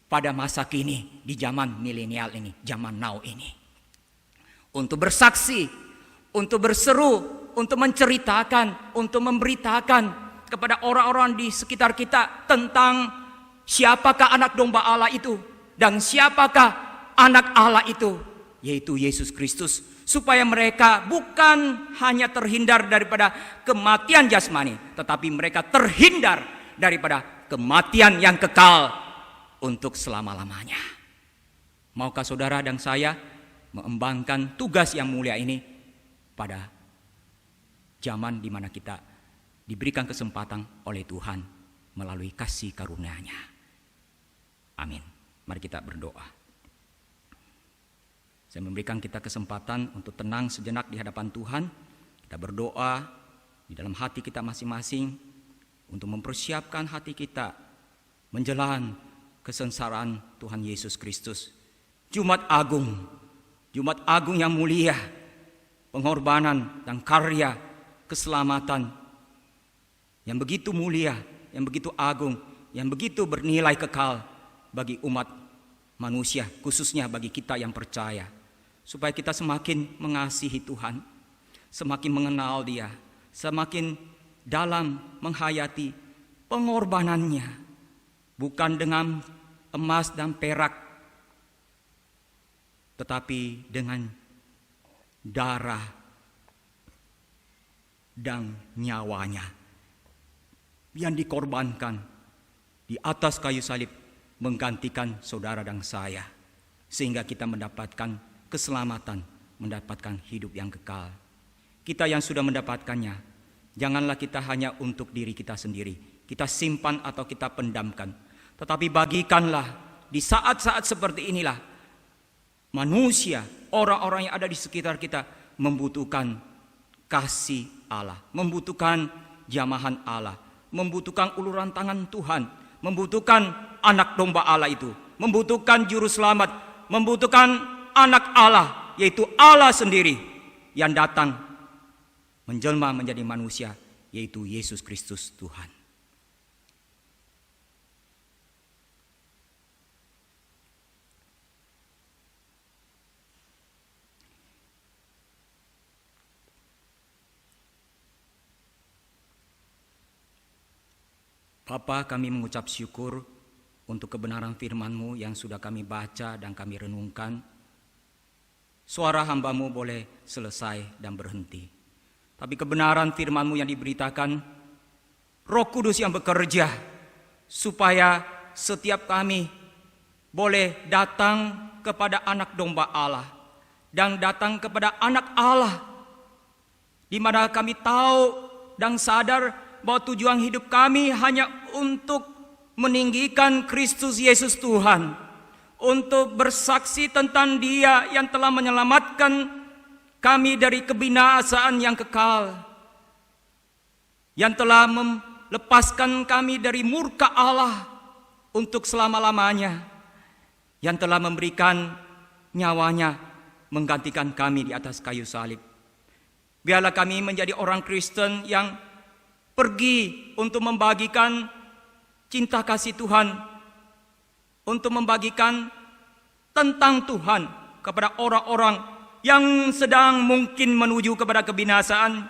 pada masa kini, di zaman milenial ini, zaman now ini, untuk bersaksi, untuk berseru, untuk menceritakan, untuk memberitakan kepada orang-orang di sekitar kita tentang siapakah anak domba Allah itu dan siapakah anak Allah itu, yaitu Yesus Kristus, supaya mereka bukan hanya terhindar daripada kematian jasmani, tetapi mereka terhindar daripada kematian yang kekal untuk selama-lamanya. Maukah saudara dan saya mengembangkan tugas yang mulia ini pada zaman di mana kita diberikan kesempatan oleh Tuhan melalui kasih karunia-Nya. Amin. Mari kita berdoa. Saya memberikan kita kesempatan untuk tenang sejenak di hadapan Tuhan. Kita berdoa di dalam hati kita masing-masing untuk mempersiapkan hati kita menjelang kesengsaraan Tuhan Yesus Kristus. Jumat Agung yang mulia, pengorbanan dan karya keselamatan yang begitu mulia, yang begitu agung, yang begitu bernilai kekal bagi umat manusia, khususnya bagi kita yang percaya. Supaya kita semakin mengasihi Tuhan, semakin mengenal Dia, semakin dalam menghayati pengorbanannya, bukan dengan emas dan perak, tetapi dengan darah dan nyawanya yang dikorbankan di atas kayu salib menggantikan saudara dan saya, sehingga kita mendapatkan keselamatan, mendapatkan hidup yang kekal. Kita yang sudah mendapatkannya, janganlah kita hanya untuk diri kita sendiri, kita simpan atau kita pendamkan, tetapi bagikanlah di saat-saat seperti inilah manusia, orang-orang yang ada di sekitar kita membutuhkan kasih Allah, membutuhkan jamahan Allah, membutuhkan uluran tangan Tuhan, membutuhkan anak domba Allah itu, membutuhkan juru selamat, membutuhkan anak Allah, yaitu Allah sendiri yang datang menjelma menjadi manusia, yaitu Yesus Kristus Tuhan. Bapa, kami mengucap syukur untuk kebenaran firman-Mu yang sudah kami baca dan kami renungkan. Suara hamba-Mu boleh selesai dan berhenti, tapi kebenaran firman-Mu yang diberitakan, Roh Kudus yang bekerja, supaya setiap kami boleh datang kepada anak domba Allah, dan datang kepada anak Allah, di mana kami tahu dan sadar bahwa tujuan hidup kami hanya untuk meninggikan Kristus Yesus Tuhan, untuk bersaksi tentang Dia yang telah menyelamatkan kami dari kebinasaan yang kekal, yang telah melepaskan kami dari murka Allah untuk selama-lamanya, yang telah memberikan nyawanya menggantikan kami di atas kayu salib. Biarlah kami menjadi orang Kristen yang pergi untuk membagikan cinta kasih Tuhan, untuk membagikan tentang Tuhan kepada orang-orang yang sedang mungkin menuju kepada kebinasaan.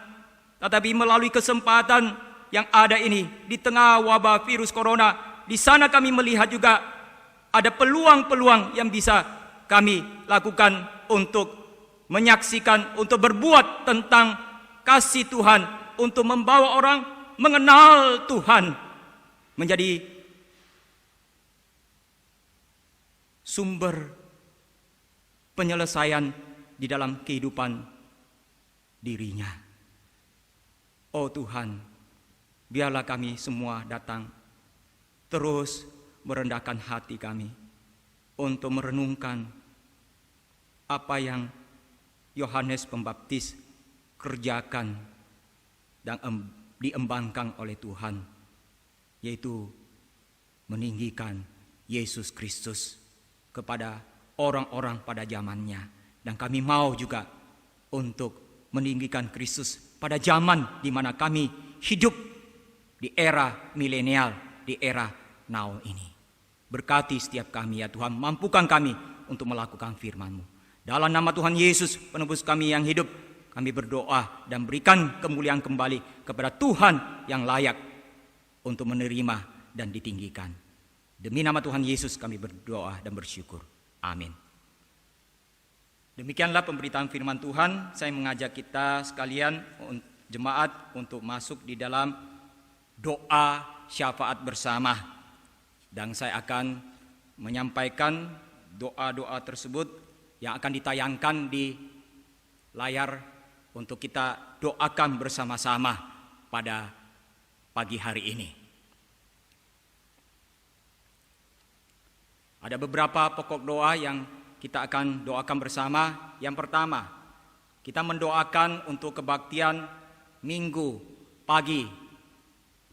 Tetapi melalui kesempatan yang ada ini, di tengah wabah virus corona, di sana kami melihat juga ada peluang-peluang yang bisa kami lakukan untuk menyaksikan, untuk berbuat tentang kasih Tuhan, untuk membawa orang mengenal Tuhan, menjadi sumber penyelesaian di dalam kehidupan dirinya. Oh Tuhan, biarlah kami semua datang terus merendahkan hati kami untuk merenungkan apa yang Yohanes Pembaptis kerjakan dan diembangkan oleh Tuhan, yaitu meninggikan Yesus Kristus kepada orang-orang pada zamannya. Dan kami mau juga untuk meninggikan Kristus pada zaman di mana kami hidup di era milenial, di era now ini. Berkati setiap kami ya Tuhan, mampukan kami untuk melakukan firman-Mu. Dalam nama Tuhan Yesus, penebus kami yang hidup, kami berdoa dan berikan kemuliaan kembali kepada Tuhan yang layak untuk menerima dan ditinggikan. Demi nama Tuhan Yesus kami berdoa dan bersyukur. Amin. Demikianlah pemberitaan firman Tuhan. Saya mengajak kita sekalian jemaat untuk masuk di dalam doa syafaat bersama. Dan saya akan menyampaikan doa-doa tersebut yang akan ditayangkan di layar untuk kita doakan bersama-sama pada pagi hari ini. Ada beberapa pokok doa yang kita akan doakan bersama. Yang pertama, kita mendoakan untuk kebaktian Minggu pagi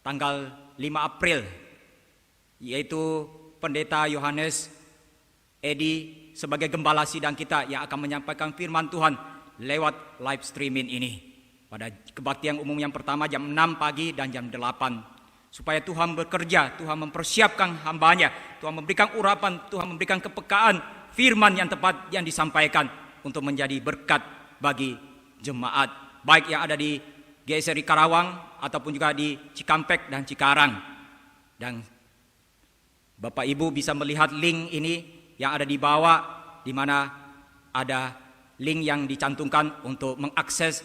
tanggal 5 April, yaitu Pendeta Yohanes Edi sebagai gembala sidang kita yang akan menyampaikan firman Tuhan lewat live streaming ini. Pada kebaktian umum yang pertama jam 6 pagi dan jam 8. Supaya Tuhan bekerja, Tuhan mempersiapkan hambanya, Tuhan memberikan urapan, Tuhan memberikan kepekaan firman yang tepat yang disampaikan untuk menjadi berkat bagi jemaat, baik yang ada di GSRI Karawang ataupun juga di Cikampek dan Cikarang. Dan Bapak Ibu bisa melihat link ini yang ada di bawah, di mana ada link yang dicantumkan untuk mengakses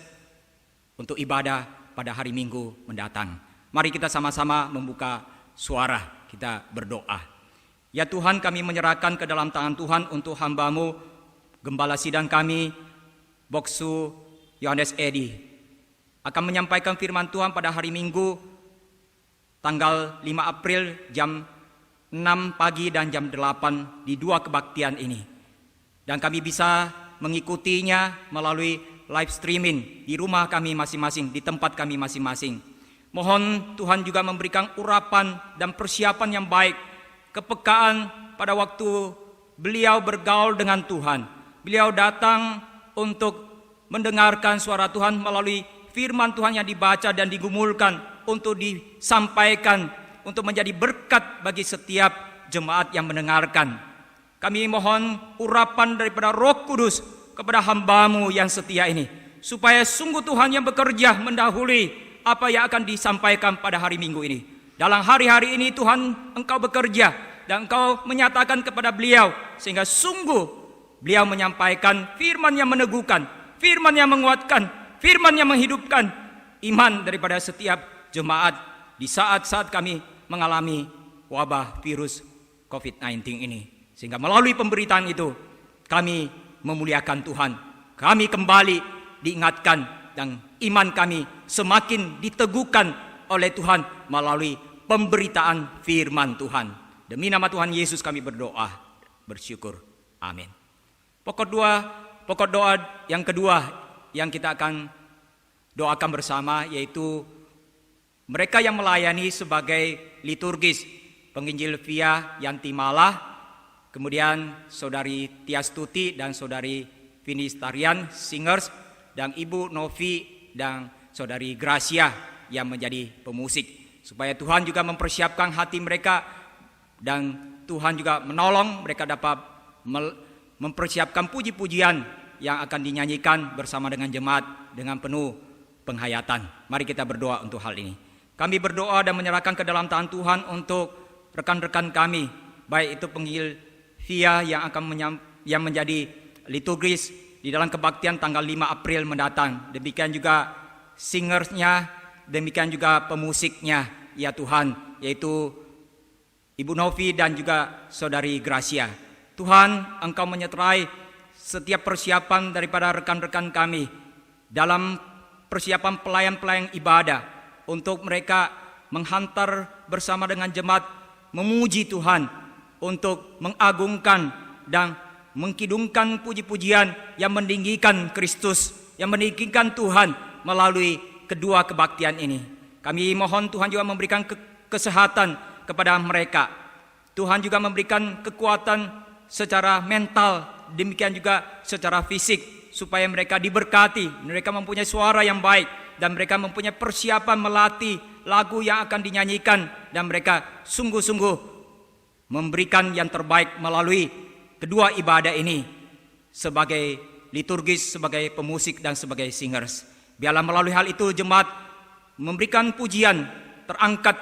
untuk ibadah pada hari Minggu mendatang. Mari kita sama-sama membuka suara, kita berdoa. Ya Tuhan, kami menyerahkan ke dalam tangan Tuhan untuk hamba-Mu, gembala sidang kami, Boksu Yohanes Edi, akan menyampaikan firman Tuhan pada hari Minggu tanggal 5 April jam 6 pagi dan jam 8 di 2 kebaktian ini. Dan kami bisa mengikutinya melalui live streaming di rumah kami masing-masing, di tempat kami masing-masing. Mohon Tuhan juga memberikan urapan dan persiapan yang baik, kepekaan pada waktu beliau bergaul dengan Tuhan. Beliau datang untuk mendengarkan suara Tuhan melalui firman Tuhan yang dibaca dan digumulkan untuk disampaikan, untuk menjadi berkat bagi setiap jemaat yang mendengarkan. Kami mohon urapan daripada Roh Kudus kepada hamba-Mu yang setia ini, supaya sungguh Tuhan yang bekerja mendahului apa yang akan disampaikan pada hari Minggu ini. Dalam hari-hari ini Tuhan, Engkau bekerja dan Engkau menyatakan kepada beliau, sehingga sungguh beliau menyampaikan firman yang meneguhkan, firman yang menguatkan, firman yang menghidupkan iman daripada setiap jemaat di saat-saat kami mengalami wabah virus COVID-19 ini. Sehingga melalui pemberitaan itu kami memuliakan Tuhan, kami kembali diingatkan dan iman kami semakin diteguhkan oleh Tuhan melalui pemberitaan firman Tuhan. Demi nama Tuhan Yesus kami berdoa, bersyukur. Amin. Pokok doa yang kedua yang kita akan doakan bersama, yaitu mereka yang melayani sebagai liturgis, penginjil Via Yantimala, kemudian Saudari Tiastuti dan Saudari Vinistarian Singers, dan Ibu Novi dan Saudari Gracia yang menjadi pemusik. Supaya Tuhan juga mempersiapkan hati mereka dan Tuhan juga menolong mereka dapat mempersiapkan puji-pujian yang akan dinyanyikan bersama dengan jemaat dengan penuh penghayatan. Mari kita berdoa untuk hal ini. Kami berdoa dan menyerahkan ke dalam tangan Tuhan untuk rekan-rekan kami, baik itu penginjil Via yang akan yang menjadi liturgis di dalam kebaktian tanggal 5 April mendatang. Demikian juga singersnya, demikian juga pemusiknya, ya Tuhan, yaitu Ibu Novi dan juga Saudari Gracia. Tuhan, Engkau menyertai setiap persiapan daripada rekan-rekan kami dalam persiapan pelayan-pelayan ibadah, untuk mereka menghantar bersama dengan jemaat memuji Tuhan, untuk mengagungkan dan mengkidungkan puji-pujian yang meninggikan Kristus, yang meninggikan Tuhan melalui kedua kebaktian ini. Kami mohon Tuhan juga memberikan kesehatan kepada mereka. Tuhan juga memberikan kekuatan secara mental, demikian juga secara fisik, supaya mereka diberkati, mereka mempunyai suara yang baik, dan mereka mempunyai persiapan melatih lagu yang akan dinyanyikan, dan mereka sungguh-sungguh memberikan yang terbaik melalui kedua ibadah ini sebagai liturgis, sebagai pemusik dan sebagai singers. Biarlah melalui hal itu jemaat memberikan pujian, terangkat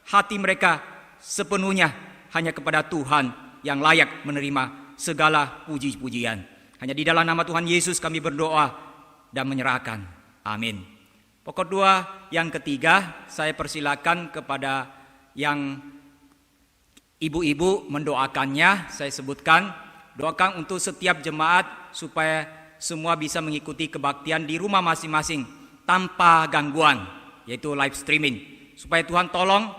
hati mereka sepenuhnya hanya kepada Tuhan yang layak menerima segala puji-pujian. Hanya di dalam nama Tuhan Yesus kami berdoa dan menyerahkan. Amin. Pokok doa yang ketiga, saya persilakan kepada yang ibu-ibu mendoakannya. Saya sebutkan, doakan untuk setiap jemaat supaya semua bisa mengikuti kebaktian di rumah masing-masing tanpa gangguan, yaitu live streaming. Supaya Tuhan tolong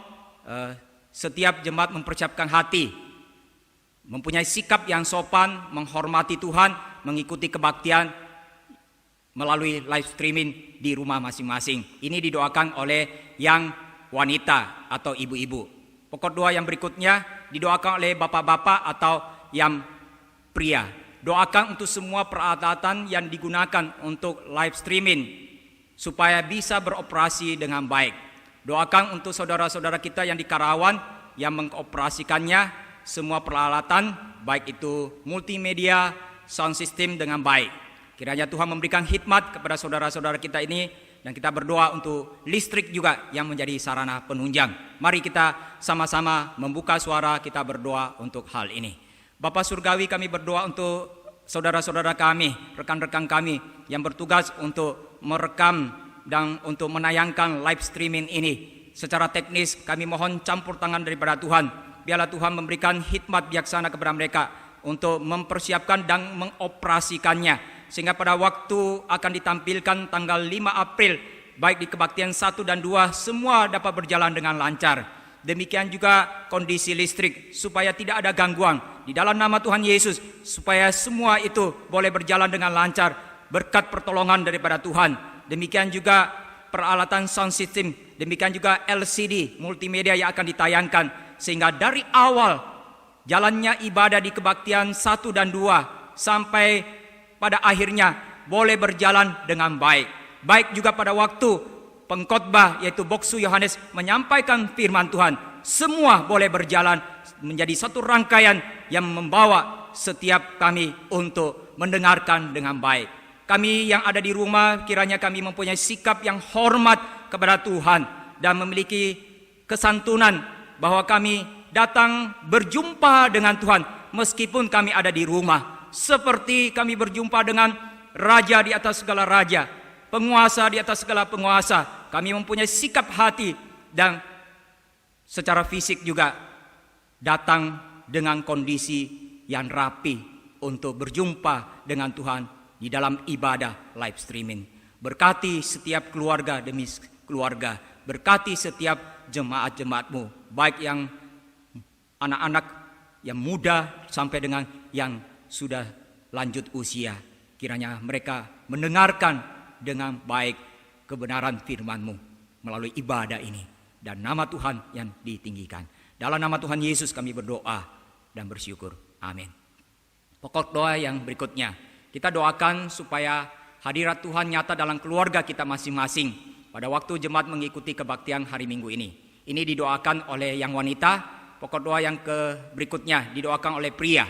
setiap jemaat mempersiapkan hati mempunyai sikap yang sopan, menghormati Tuhan, mengikuti kebaktian melalui live streaming di rumah masing-masing. Ini didoakan oleh yang wanita atau ibu-ibu. Pokok doa yang berikutnya didoakan oleh bapak-bapak atau yang pria. Doakan untuk semua peralatan yang digunakan untuk live streaming supaya bisa beroperasi dengan baik. Doakan untuk saudara-saudara kita yang di Karawang yang mengoperasikannya semua peralatan, baik itu multimedia, sound system dengan baik. Kiranya Tuhan memberikan hikmat kepada saudara-saudara kita ini, dan kita berdoa untuk listrik juga yang menjadi sarana penunjang. Mari kita sama-sama membuka suara, kita berdoa untuk hal ini. Bapa Surgawi, kami berdoa untuk saudara-saudara kami, rekan-rekan kami yang bertugas untuk merekam dan untuk menayangkan live streaming ini. Secara teknis kami mohon campur tangan daripada Tuhan. Biarlah Tuhan memberikan hikmat bijaksana kepada mereka untuk mempersiapkan dan mengoperasikannya, sehingga pada waktu akan ditampilkan tanggal 5 April, baik di kebaktian 1 dan 2, semua dapat berjalan dengan lancar. Demikian juga kondisi listrik, supaya tidak ada gangguan. Di dalam nama Tuhan Yesus, supaya semua itu boleh berjalan dengan lancar, berkat pertolongan daripada Tuhan. Demikian juga peralatan sound system, demikian juga LCD, multimedia yang akan ditayangkan, sehingga dari awal jalannya ibadah di kebaktian 1 dan 2 sampai pada akhirnya boleh berjalan dengan baik. Baik juga pada waktu pengkhotbah yaitu Boksu Yohanes menyampaikan firman Tuhan, semua boleh berjalan menjadi satu rangkaian yang membawa setiap kami untuk mendengarkan dengan baik. Kami yang ada di rumah, kiranya kami mempunyai sikap yang hormat kepada Tuhan dan memiliki kesantunan bahwa kami datang berjumpa dengan Tuhan meskipun kami ada di rumah, seperti kami berjumpa dengan Raja di atas segala raja, penguasa di atas segala penguasa. Kami mempunyai sikap hati dan secara fisik juga datang dengan kondisi yang rapi untuk berjumpa dengan Tuhan di dalam ibadah live streaming. Berkati setiap keluarga demi keluarga, berkati setiap jemaat-jemaatmu, baik yang anak-anak, yang muda sampai dengan yang sudah lanjut usia. Kiranya mereka mendengarkan dengan baik kebenaran firman-Mu melalui ibadah ini, dan nama Tuhan yang ditinggikan. Dalam nama Tuhan Yesus kami berdoa dan bersyukur. Amin. Pokok doa yang berikutnya, kita doakan supaya hadirat Tuhan nyata dalam keluarga kita masing-masing pada waktu jemaat mengikuti kebaktian hari Minggu ini. Ini didoakan oleh yang wanita. Pokok doa yang berikutnya didoakan oleh pria.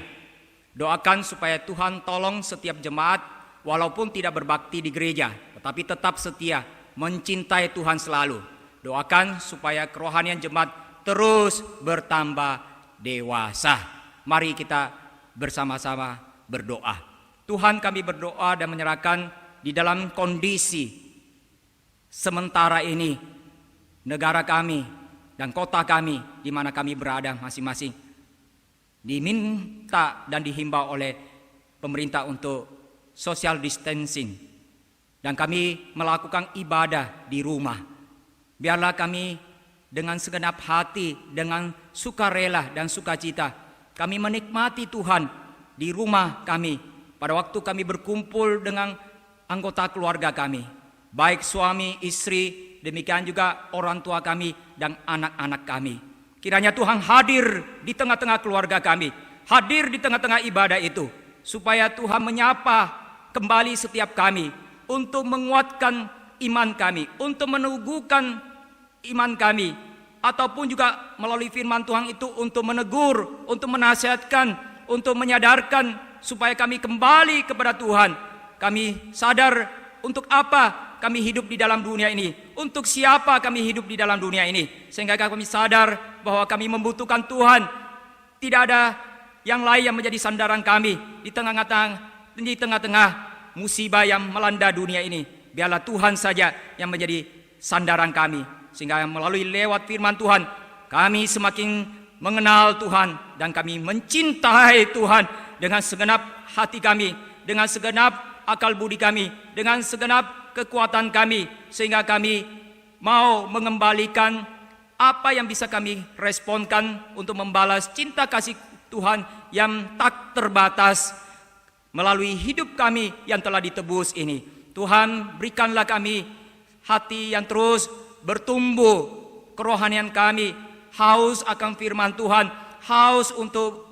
Doakan supaya Tuhan tolong setiap jemaat walaupun tidak berbakti di gereja, tetapi tetap setia, mencintai Tuhan selalu. Doakan supaya kerohanian jemaat terus bertambah dewasa. Mari kita bersama-sama berdoa. Tuhan, kami berdoa dan menyerahkan di dalam kondisi sementara ini negara kami dan kota kami di mana kami berada masing-masing, diminta dan dihimbau oleh pemerintah untuk social distancing, dan kami melakukan ibadah di rumah. Biarlah kami dengan segenap hati, dengan sukarela dan sukacita, kami menikmati Tuhan di rumah kami pada waktu kami berkumpul dengan anggota keluarga kami, baik suami, istri, demikian juga orang tua kami dan anak-anak kami. Kiranya Tuhan hadir di tengah-tengah keluarga kami, hadir di tengah-tengah ibadah itu, supaya Tuhan menyapa kembali setiap kami untuk menguatkan iman kami, untuk meneguhkan iman kami, ataupun juga melalui firman Tuhan itu untuk menegur, untuk menasihatkan, untuk menyadarkan supaya kami kembali kepada Tuhan. Kami sadar untuk apa kami hidup di dalam dunia ini, untuk siapa kami hidup di dalam dunia ini, sehingga kami sadar bahwa kami membutuhkan Tuhan. Tidak ada yang lain yang menjadi sandaran kami di tengah-tengah musibah yang melanda dunia ini. Biarlah Tuhan saja yang menjadi sandaran kami, sehingga melalui lewat firman Tuhan kami semakin mengenal Tuhan dan kami mencintai Tuhan dengan segenap hati kami, dengan segenap akal budi kami, dengan segenap kekuatan kami, sehingga kami mau mengembalikan apa yang bisa kami responkan untuk membalas cinta kasih Tuhan yang tak terbatas melalui hidup kami yang telah ditebus ini. Tuhan, berikanlah kami hati yang terus bertumbuh, kerohanian kami haus akan firman Tuhan, haus untuk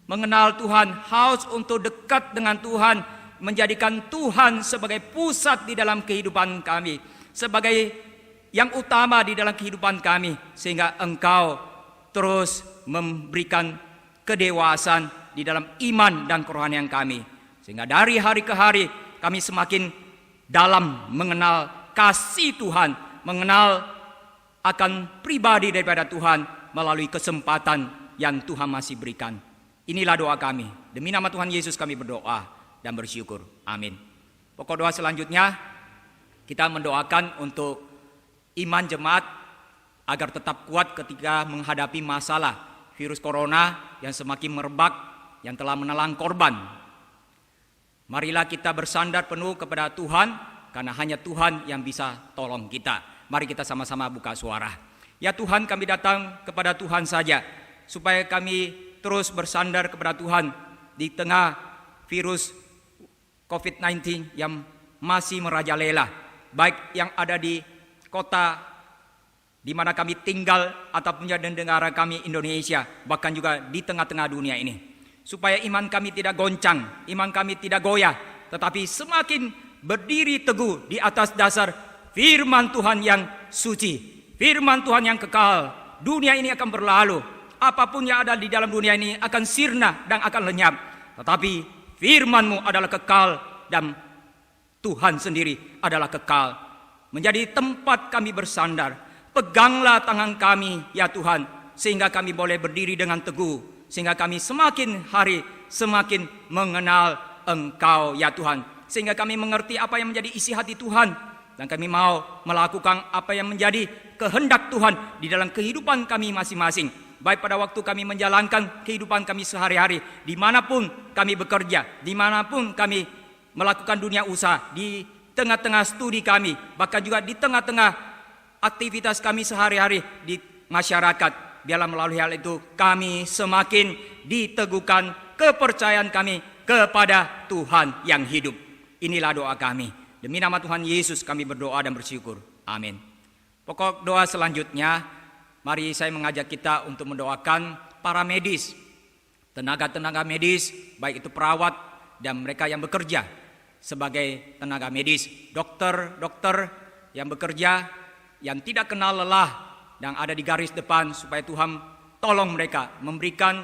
mengenal Tuhan, haus untuk dekat dengan Tuhan, menjadikan Tuhan sebagai pusat di dalam kehidupan kami, sebagai yang utama di dalam kehidupan kami, sehingga Engkau terus memberikan kedewasaan di dalam iman dan kerohanian kami, sehingga dari hari ke hari kami semakin dalam mengenal kasih Tuhan, mengenal akan pribadi daripada Tuhan melalui kesempatan yang Tuhan masih berikan. Inilah doa kami. Demi nama Tuhan Yesus kami berdoa dan bersyukur. Amin. Pokok doa selanjutnya, kita mendoakan untuk iman jemaat agar tetap kuat ketika menghadapi masalah virus corona yang semakin merebak, yang telah menelan korban. Marilah kita bersandar penuh kepada Tuhan, karena hanya Tuhan yang bisa tolong kita. Mari kita sama-sama buka suara. Ya Tuhan, kami datang kepada Tuhan saja, supaya kami terus bersandar kepada Tuhan di tengah virus COVID-19 yang masih merajalela, baik yang ada di kota di mana kami tinggal ataupun di negara kami Indonesia, bahkan juga di tengah-tengah dunia ini. Supaya iman kami tidak goncang, iman kami tidak goyah, tetapi semakin berdiri teguh di atas dasar firman Tuhan yang suci, firman Tuhan yang kekal. Dunia ini akan berlalu, apapun yang ada di dalam dunia ini akan sirna dan akan lenyap, tetapi firman-Mu adalah kekal dan Tuhan sendiri adalah kekal. Menjadi tempat kami bersandar. Peganglah tangan kami ya Tuhan, sehingga kami boleh berdiri dengan teguh, sehingga kami semakin hari semakin mengenal Engkau ya Tuhan, sehingga kami mengerti apa yang menjadi isi hati Tuhan, dan kami mau melakukan apa yang menjadi kehendak Tuhan di dalam kehidupan kami masing-masing, baik pada waktu kami menjalankan kehidupan kami sehari-hari, dimanapun kami bekerja, dimanapun kami melakukan dunia usaha, di tengah-tengah studi kami, bahkan juga di tengah-tengah aktivitas kami sehari-hari di masyarakat. Biarlah melalui hal itu kami semakin diteguhkan kepercayaan kami kepada Tuhan yang hidup. Inilah doa kami. Demi nama Tuhan Yesus kami berdoa dan bersyukur. Amin. Pokok doa selanjutnya, mari saya mengajak kita untuk mendoakan para medis, tenaga-tenaga medis, baik itu perawat dan mereka yang bekerja sebagai tenaga medis, dokter-dokter yang bekerja, yang tidak kenal lelah dan ada di garis depan, supaya Tuhan tolong mereka, memberikan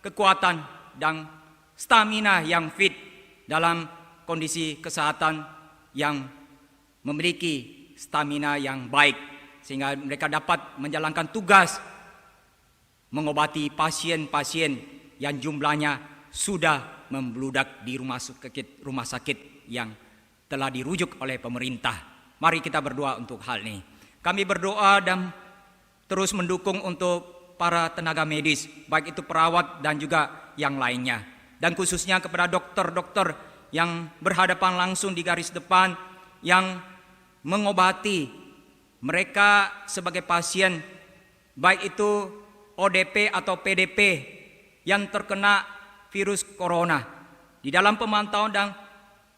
kekuatan dan stamina yang fit dalam kondisi kesehatan, yang memiliki stamina yang baik, sehingga mereka dapat menjalankan tugas mengobati pasien-pasien yang jumlahnya sudah membludak di rumah sakit yang telah dirujuk oleh pemerintah. Mari kita berdoa untuk hal ini. Kami berdoa dan terus mendukung untuk para tenaga medis, baik itu perawat dan juga yang lainnya, dan khususnya kepada dokter-dokter yang berhadapan langsung di garis depan, yang mengobati mereka sebagai pasien, baik itu ODP atau PDP yang terkena virus corona. Di dalam pemantauan dan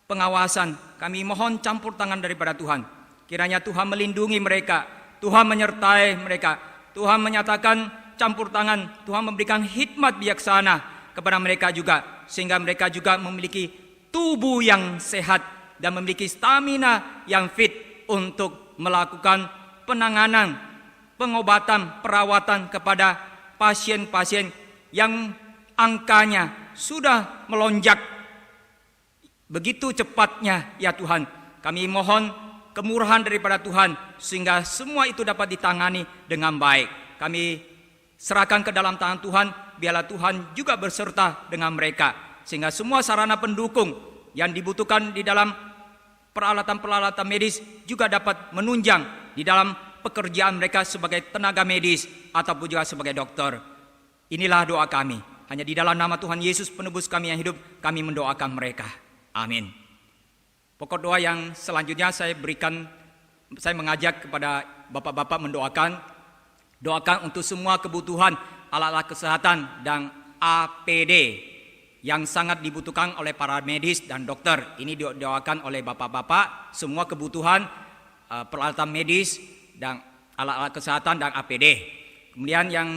pengawasan, kami mohon campur tangan daripada Tuhan. Kiranya Tuhan melindungi mereka, Tuhan menyertai mereka, Tuhan menyatakan campur tangan, Tuhan memberikan hikmat bijaksana kepada mereka juga, sehingga mereka juga memiliki tubuh yang sehat dan memiliki stamina yang fit untuk melakukan penanganan, pengobatan, perawatan kepada pasien-pasien yang angkanya sudah melonjak begitu cepatnya ya Tuhan. Kami mohon kemurahan daripada Tuhan, sehingga semua itu dapat ditangani dengan baik. Kami serahkan ke dalam tangan Tuhan, biarlah Tuhan juga berserta dengan mereka, sehingga semua sarana pendukung yang dibutuhkan di dalam peralatan-peralatan medis juga dapat menunjang di dalam pekerjaan mereka sebagai tenaga medis ataupun juga sebagai dokter. Inilah doa kami. Hanya di dalam nama Tuhan Yesus penebus kami yang hidup, kami mendoakan mereka. Amin. Pokok doa yang selanjutnya saya mengajak kepada bapak-bapak mendoakan. Doakan untuk semua kebutuhan alat-alat kesehatan dan APD yang sangat dibutuhkan oleh para medis dan dokter. Ini didoakan oleh bapak-bapak, semua kebutuhan peralatan medis dan alat-alat kesehatan dan APD. Kemudian yang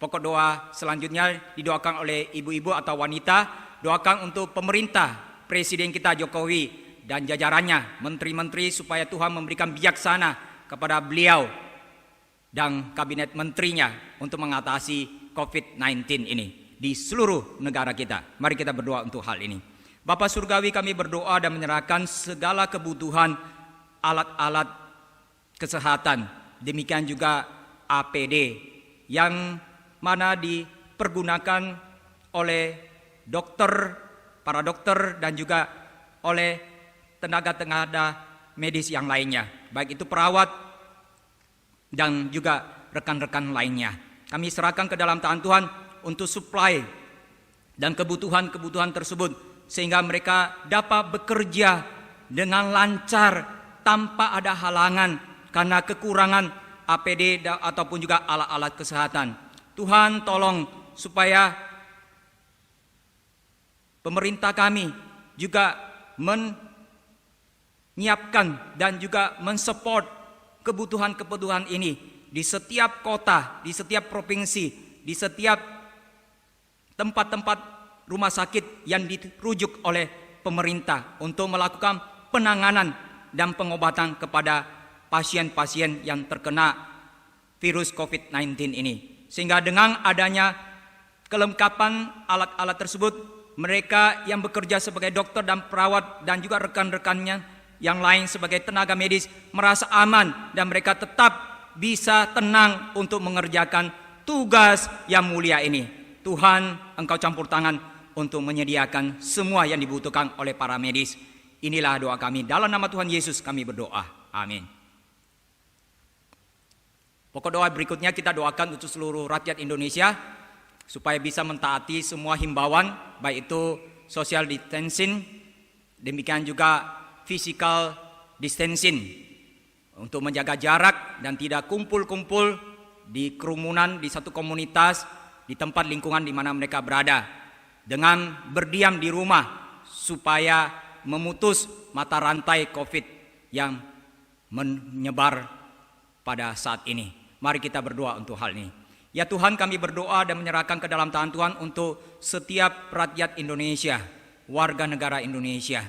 pokok doa selanjutnya didoakan oleh ibu-ibu atau wanita, doakan untuk pemerintah, Presiden kita Jokowi dan jajarannya, menteri-menteri, supaya Tuhan memberikan bijaksana kepada beliau dan kabinet menterinya untuk mengatasi COVID-19 ini di seluruh negara kita. Mari kita berdoa untuk hal ini. Bapa Surgawi, kami berdoa dan menyerahkan segala kebutuhan alat-alat kesehatan, demikian juga APD yang mana dipergunakan oleh dokter, para dokter dan juga oleh tenaga-tenaga medis yang lainnya, baik itu perawat dan juga rekan-rekan lainnya. Kami serahkan ke dalam tangan Tuhan untuk supply dan kebutuhan-kebutuhan tersebut, sehingga mereka dapat bekerja dengan lancar tanpa ada halangan karena kekurangan APD ataupun juga alat-alat kesehatan. Tuhan tolong supaya pemerintah kami juga menyiapkan dan juga mensupport kebutuhan-kebutuhan ini di setiap kota, di setiap provinsi, di setiap tempat-tempat rumah sakit yang dirujuk oleh pemerintah untuk melakukan penanganan dan pengobatan kepada pasien-pasien yang terkena virus COVID-19 ini. Sehingga dengan adanya kelengkapan alat-alat tersebut, mereka yang bekerja sebagai dokter dan perawat dan juga rekan-rekannya yang lain sebagai tenaga medis merasa aman dan mereka tetap bisa tenang untuk mengerjakan tugas yang mulia ini. Tuhan, Engkau campur tangan untuk menyediakan semua yang dibutuhkan oleh para medis. Inilah doa kami. Dalam nama Tuhan Yesus kami berdoa. Amin. Pokok doa berikutnya kita doakan untuk seluruh rakyat Indonesia supaya bisa mentaati semua himbauan, baik itu social distancing, demikian juga physical distancing, untuk menjaga jarak dan tidak kumpul-kumpul di kerumunan di satu komunitas, di tempat lingkungan di mana mereka berada, dengan berdiam di rumah supaya memutus mata rantai COVID yang menyebar pada saat ini. Mari kita berdoa untuk hal ini. Ya Tuhan, kami berdoa dan menyerahkan ke dalam tangan Tuhan untuk setiap rakyat Indonesia, warga negara Indonesia.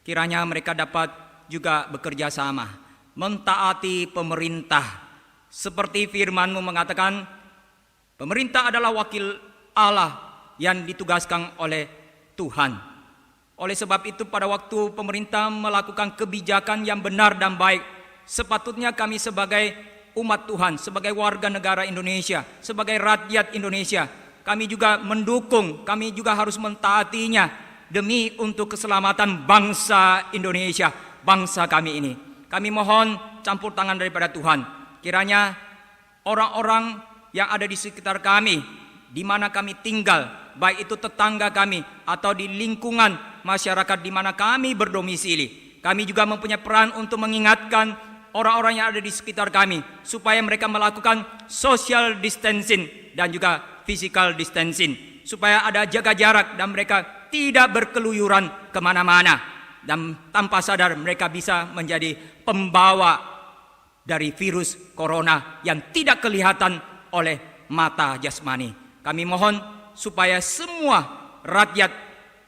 Kiranya mereka dapat juga bekerja sama, mentaati pemerintah. Seperti firman-Mu mengatakan, pemerintah adalah wakil Allah yang ditugaskan oleh Tuhan. Oleh sebab itu pada waktu pemerintah melakukan kebijakan yang benar dan baik, sepatutnya kami sebagai umat Tuhan, sebagai warga negara Indonesia, sebagai rakyat Indonesia, kami juga mendukung, kami juga harus mentaatinya demi untuk keselamatan bangsa Indonesia, bangsa kami ini. Kami mohon campur tangan daripada Tuhan. Kiranya orang-orang yang ada di sekitar kami, di mana kami tinggal, baik itu tetangga kami atau di lingkungan masyarakat di mana kami berdomisili, kami juga mempunyai peran untuk mengingatkan orang-orang yang ada di sekitar kami supaya mereka melakukan social distancing dan juga physical distancing, supaya ada jaga jarak dan mereka tidak berkeluyuran kemana-mana, dan tanpa sadar mereka bisa menjadi pembawa dari virus corona yang tidak kelihatan oleh mata jasmani. Kami mohon supaya semua rakyat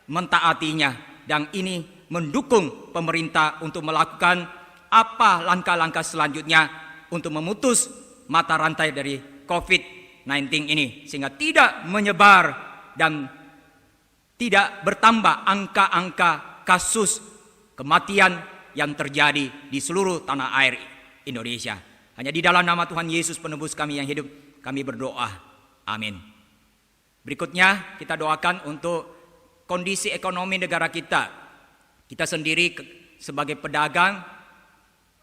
mentaatinya, dan ini mendukung pemerintah untuk melakukan apa langkah-langkah selanjutnya untuk memutus mata rantai dari COVID-19 ini, sehingga tidak menyebar dan tidak bertambah angka-angka kasus kematian yang terjadi di seluruh tanah air Indonesia. Hanya di dalam nama Tuhan Yesus penebus kami yang hidup, kami berdoa. Amin. Berikutnya kita doakan untuk kondisi ekonomi negara kita. Kita sendiri sebagai pedagang,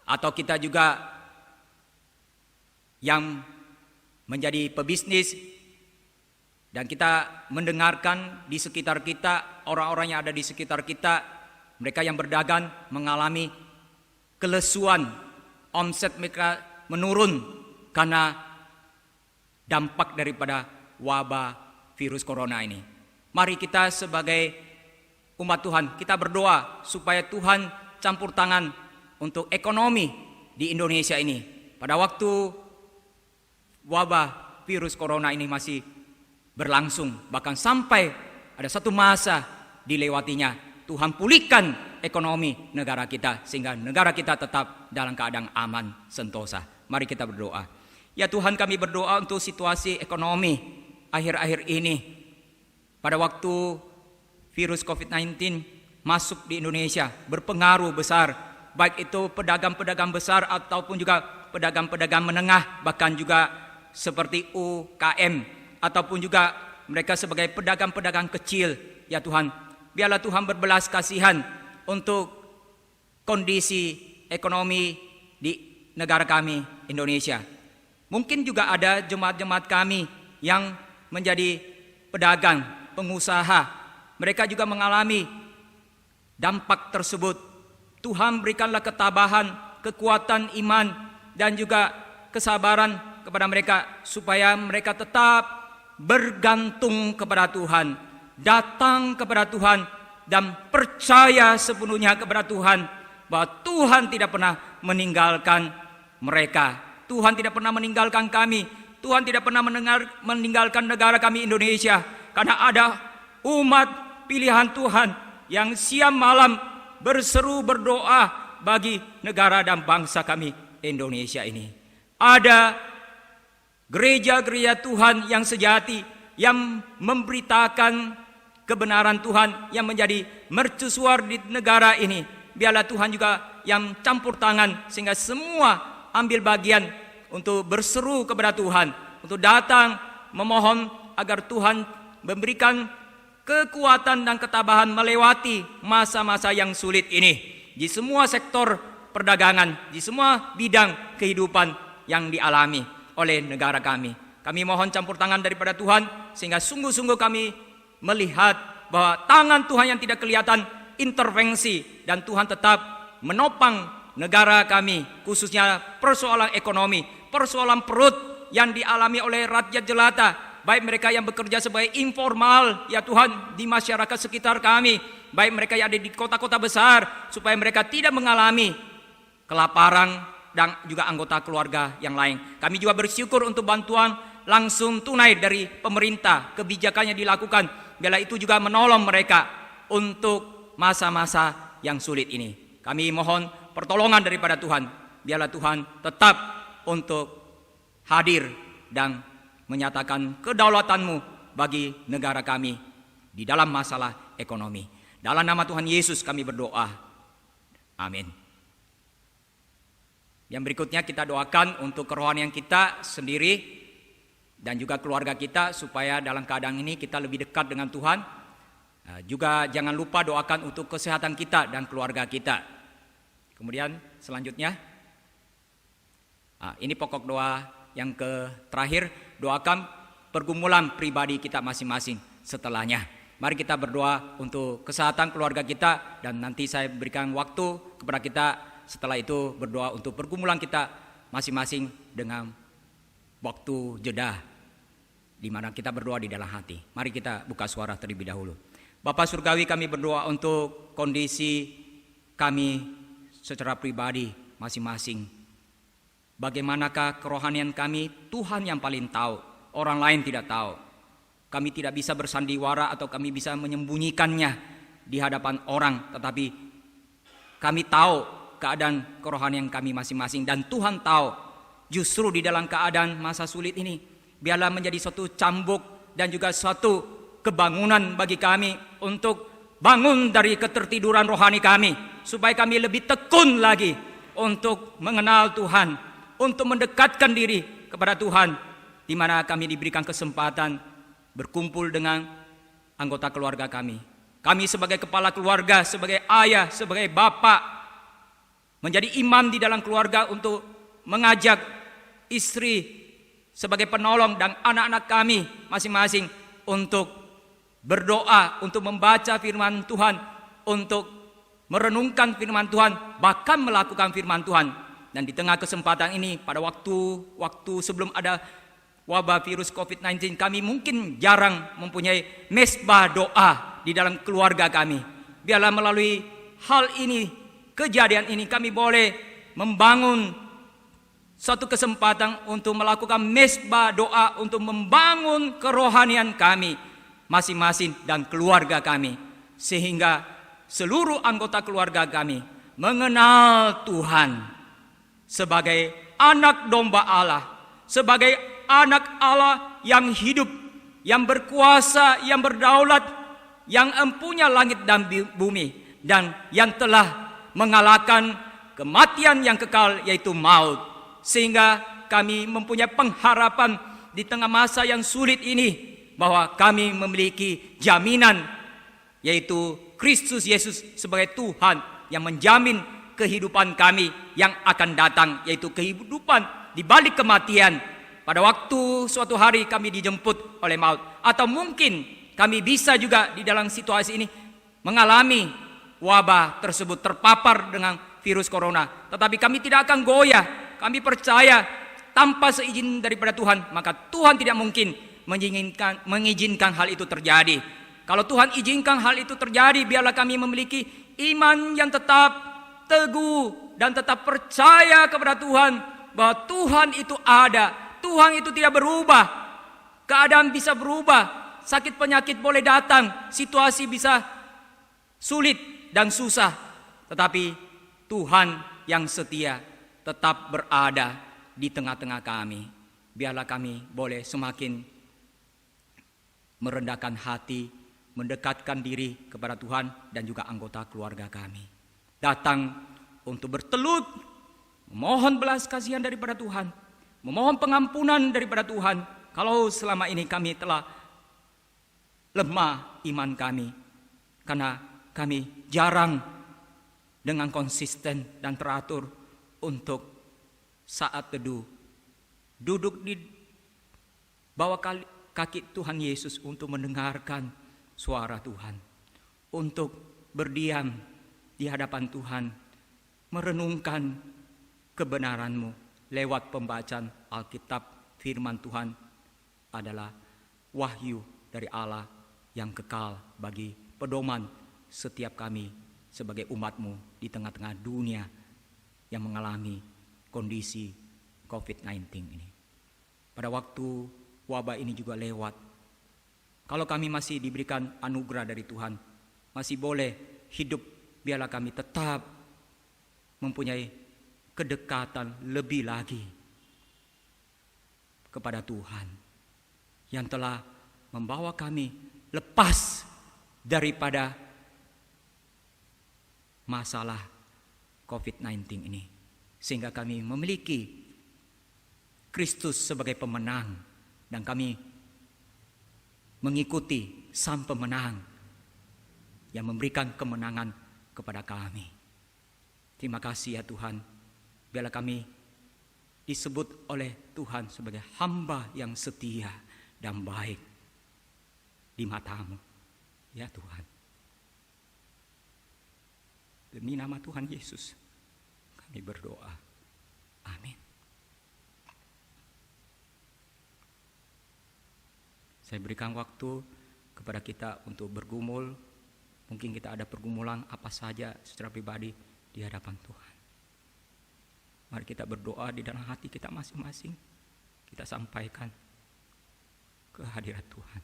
atau kita juga yang menjadi pebisnis, dan kita mendengarkan di sekitar kita, orang-orang yang ada di sekitar kita, mereka yang berdagang mengalami kelesuan, omset mereka menurun karena dampak daripada wabah virus corona ini. Mari kita sebagai umat Tuhan, kita berdoa supaya Tuhan campur tangan untuk ekonomi di Indonesia ini. Pada waktu wabah virus corona ini masih berlangsung, bahkan sampai ada satu masa dilewatinya, Tuhan pulihkan ekonomi negara kita sehingga negara kita tetap dalam keadaan aman sentosa. Mari kita berdoa. Ya Tuhan, kami berdoa untuk situasi ekonomi akhir-akhir ini. Pada waktu virus COVID-19 masuk di Indonesia berpengaruh besar, baik itu pedagang-pedagang besar ataupun juga pedagang-pedagang menengah, bahkan juga seperti UKM ataupun juga mereka sebagai pedagang-pedagang kecil. Ya Tuhan, biarlah Tuhan berbelas kasihan untuk kondisi ekonomi di negara kami Indonesia. Mungkin juga ada jemaat-jemaat kami yang menjadi pedagang, pengusaha. Mereka juga mengalami dampak tersebut. Tuhan berikanlah ketabahan, kekuatan iman, dan juga kesabaran kepada mereka supaya mereka tetap bergantung kepada Tuhan, datang kepada Tuhan, dan percaya sepenuhnya kepada Tuhan bahwa Tuhan tidak pernah meninggalkan mereka. Tuhan tidak pernah meninggalkan kami. Tuhan tidak pernah meninggalkan negara kami Indonesia, karena ada umat pilihan Tuhan yang siang malam berseru berdoa bagi negara dan bangsa kami Indonesia ini. Ada gereja-gereja Tuhan yang sejati yang memberitakan kebenaran Tuhan yang menjadi mercusuar di negara ini. Biarlah Tuhan juga yang campur tangan sehingga semua ambil bagian untuk berseru kepada Tuhan, untuk datang memohon agar Tuhan memberikan kekuatan dan ketabahan melewati masa-masa yang sulit ini di semua sektor perdagangan, di semua bidang kehidupan yang dialami oleh negara kami. Kami mohon campur tangan daripada Tuhan sehingga sungguh-sungguh kami melihat bahwa tangan Tuhan yang tidak kelihatan intervensi, dan Tuhan tetap menopang negara kami, khususnya persoalan ekonomi, persoalan perut yang dialami oleh rakyat jelata, baik mereka yang bekerja sebagai informal, ya Tuhan, di masyarakat sekitar kami, baik mereka yang ada di kota-kota besar, supaya mereka tidak mengalami kelaparan, dan juga anggota keluarga yang lain. Kami juga bersyukur untuk bantuan langsung tunai dari pemerintah, kebijakannya dilakukan, biarlah itu juga menolong mereka untuk masa-masa yang sulit ini. Kami mohon pertolongan daripada Tuhan, biarlah Tuhan tetap untuk hadir dan menyatakan kedaulatan-Mu bagi negara kami di dalam masalah ekonomi. Dalam nama Tuhan Yesus kami berdoa. Amin. Yang berikutnya kita doakan untuk kerohanian kita sendiri dan juga keluarga kita supaya dalam keadaan ini kita lebih dekat dengan Tuhan. Juga jangan lupa doakan untuk kesehatan kita dan keluarga kita. Kemudian selanjutnya, ini pokok doa yang terakhir, doakan pergumulan pribadi kita masing-masing setelahnya. Mari kita berdoa untuk kesehatan keluarga kita, dan nanti saya berikan waktu kepada kita setelah itu berdoa untuk pergumulan kita masing-masing dengan waktu jeda di mana kita berdoa di dalam hati. Mari kita buka suara terlebih dahulu. Bapa Surgawi, kami berdoa untuk kondisi kami secara pribadi masing-masing. Bagaimanakah kerohanian kami? Tuhan yang paling tahu, orang lain tidak tahu. Kami tidak bisa bersandiwara atau kami bisa menyembunyikannya di hadapan orang, tetapi kami tahu keadaan kerohanian kami masing-masing, dan Tuhan tahu justru di dalam keadaan masa sulit ini biarlah menjadi suatu cambuk dan juga suatu kebangunan bagi kami untuk bangun dari ketertiduran rohani kami, supaya kami lebih tekun lagi untuk mengenal Tuhan, untuk mendekatkan diri kepada Tuhan, di mana kami diberikan kesempatan berkumpul dengan anggota keluarga kami. Kami sebagai kepala keluarga, sebagai ayah, sebagai bapak, menjadi imam di dalam keluarga untuk mengajak istri sebagai penolong dan anak-anak kami masing-masing untuk berdoa, untuk membaca firman Tuhan, untuk merenungkan firman Tuhan, bahkan melakukan firman Tuhan. Dan di tengah kesempatan ini, pada waktu sebelum ada wabah virus COVID-19, kami mungkin jarang mempunyai mesbah doa di dalam keluarga kami. Biarlah melalui hal ini, kejadian ini, kami boleh membangun suatu kesempatan untuk melakukan mesbah doa, untuk membangun kerohanian kami masing-masing dan keluarga kami, sehingga seluruh anggota keluarga kami mengenal Tuhan sebagai anak domba Allah, sebagai anak Allah yang hidup, yang berkuasa, yang berdaulat, yang empunya langit dan bumi, dan yang telah mengalahkan kematian yang kekal, yaitu maut. Sehingga kami mempunyai pengharapan di tengah masa yang sulit ini, bahwa kami memiliki jaminan, yaitu Kristus Yesus sebagai Tuhan yang menjamin kehidupan kami yang akan datang, yaitu kehidupan di balik kematian. Pada waktu suatu hari kami dijemput oleh maut, atau mungkin kami bisa juga di dalam situasi ini mengalami wabah tersebut, terpapar dengan virus corona, tetapi kami tidak akan goyah. Kami percaya tanpa seizin daripada Tuhan, maka Tuhan tidak mungkin mengizinkan hal itu terjadi. Kalau Tuhan izinkan hal itu terjadi, biarlah kami memiliki iman yang tetap teguh dan tetap percaya kepada Tuhan, bahwa Tuhan itu ada, Tuhan itu tidak berubah. Keadaan bisa berubah, sakit penyakit boleh datang, situasi bisa sulit dan susah, tetapi Tuhan yang setia tetap berada di tengah-tengah kami. Biarlah kami boleh semakin merendahkan hati, mendekatkan diri kepada Tuhan dan juga anggota keluarga kami. Datang untuk bertelut, memohon belas kasihan daripada Tuhan, memohon pengampunan daripada Tuhan. Kalau selama ini kami telah lemah iman kami, karena kami jarang dengan konsisten dan teratur untuk saat teduh, duduk di bawah kaki Tuhan Yesus untuk mendengarkan suara Tuhan, untuk berdiam di hadapan Tuhan, merenungkan kebenaran-Mu lewat pembacaan Alkitab. Firman Tuhan adalah wahyu dari Allah yang kekal bagi pedoman setiap kami sebagai umat-Mu di tengah-tengah dunia yang mengalami kondisi COVID-19 ini. Pada waktu wabah ini juga lewat, kalau kami masih diberikan anugerah dari Tuhan, masih boleh hidup, biarlah kami tetap mempunyai kedekatan lebih lagi kepada Tuhan yang telah membawa kami lepas daripada masalah COVID-19 ini, sehingga kami memiliki Kristus sebagai pemenang, dan kami mengikuti sang pemenang yang memberikan kemenangan kepada kami. Terima kasih ya Tuhan, biarlah kami disebut oleh Tuhan sebagai hamba yang setia dan baik di mata-Mu ya Tuhan. Demi nama Tuhan Yesus kami berdoa. Amin. Saya berikan waktu kepada kita untuk bergumul. Mungkin kita ada pergumulan apa saja secara pribadi di hadapan Tuhan. Mari kita berdoa di dalam hati kita masing-masing. Kita sampaikan ke hadirat Tuhan.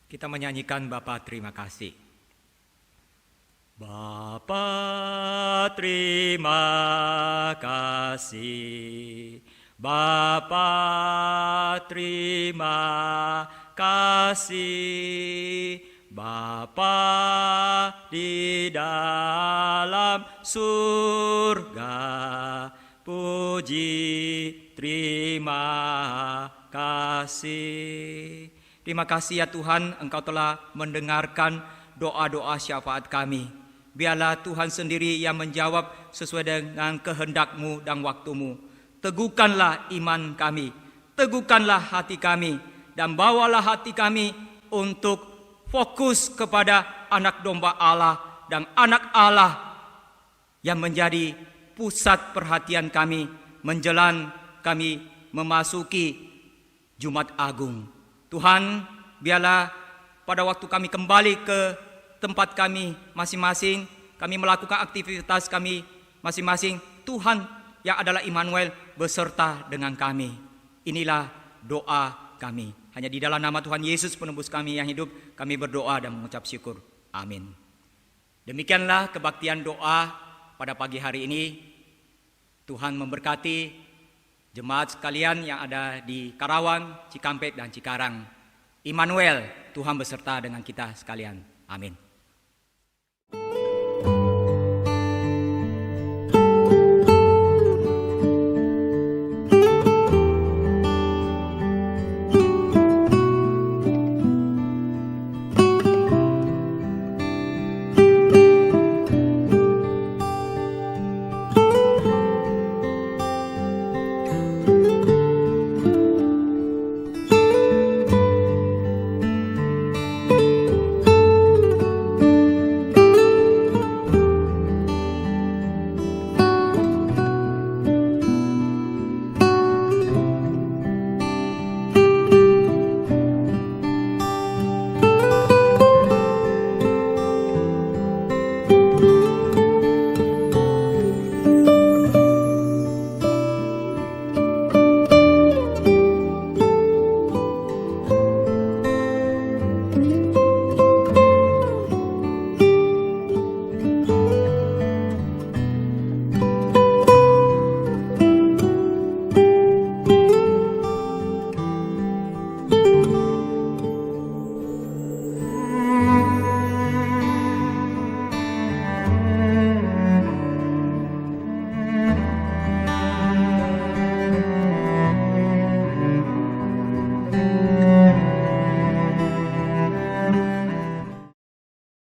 Kita menyanyikan Bapa terima kasih. Bapa terima kasih, Bapa terima kasih, Bapa di dalam surga, puji terima kasih. Terima kasih ya Tuhan, Engkau telah mendengarkan doa-doa syafaat kami. Biarlah Tuhan sendiri yang menjawab sesuai dengan kehendak-Mu dan waktu-Mu. Teguhkanlah iman kami, teguhkanlah hati kami, dan bawalah hati kami untuk fokus kepada anak domba Allah dan anak Allah yang menjadi pusat perhatian kami menjelang kami memasuki Jumat Agung. Tuhan, biarlah pada waktu kami kembali ke tempat kami masing-masing, kami melakukan aktivitas kami masing-masing, Tuhan yang adalah Immanuel beserta dengan kami. Inilah doa kami. Hanya di dalam nama Tuhan Yesus penebus kami yang hidup, kami berdoa dan mengucap syukur. Amin. Demikianlah kebaktian doa pada pagi hari ini. Tuhan memberkati jemaat sekalian yang ada di Karawang, Cikampek, dan Cikarang. Immanuel, Tuhan beserta dengan kita sekalian. Amin.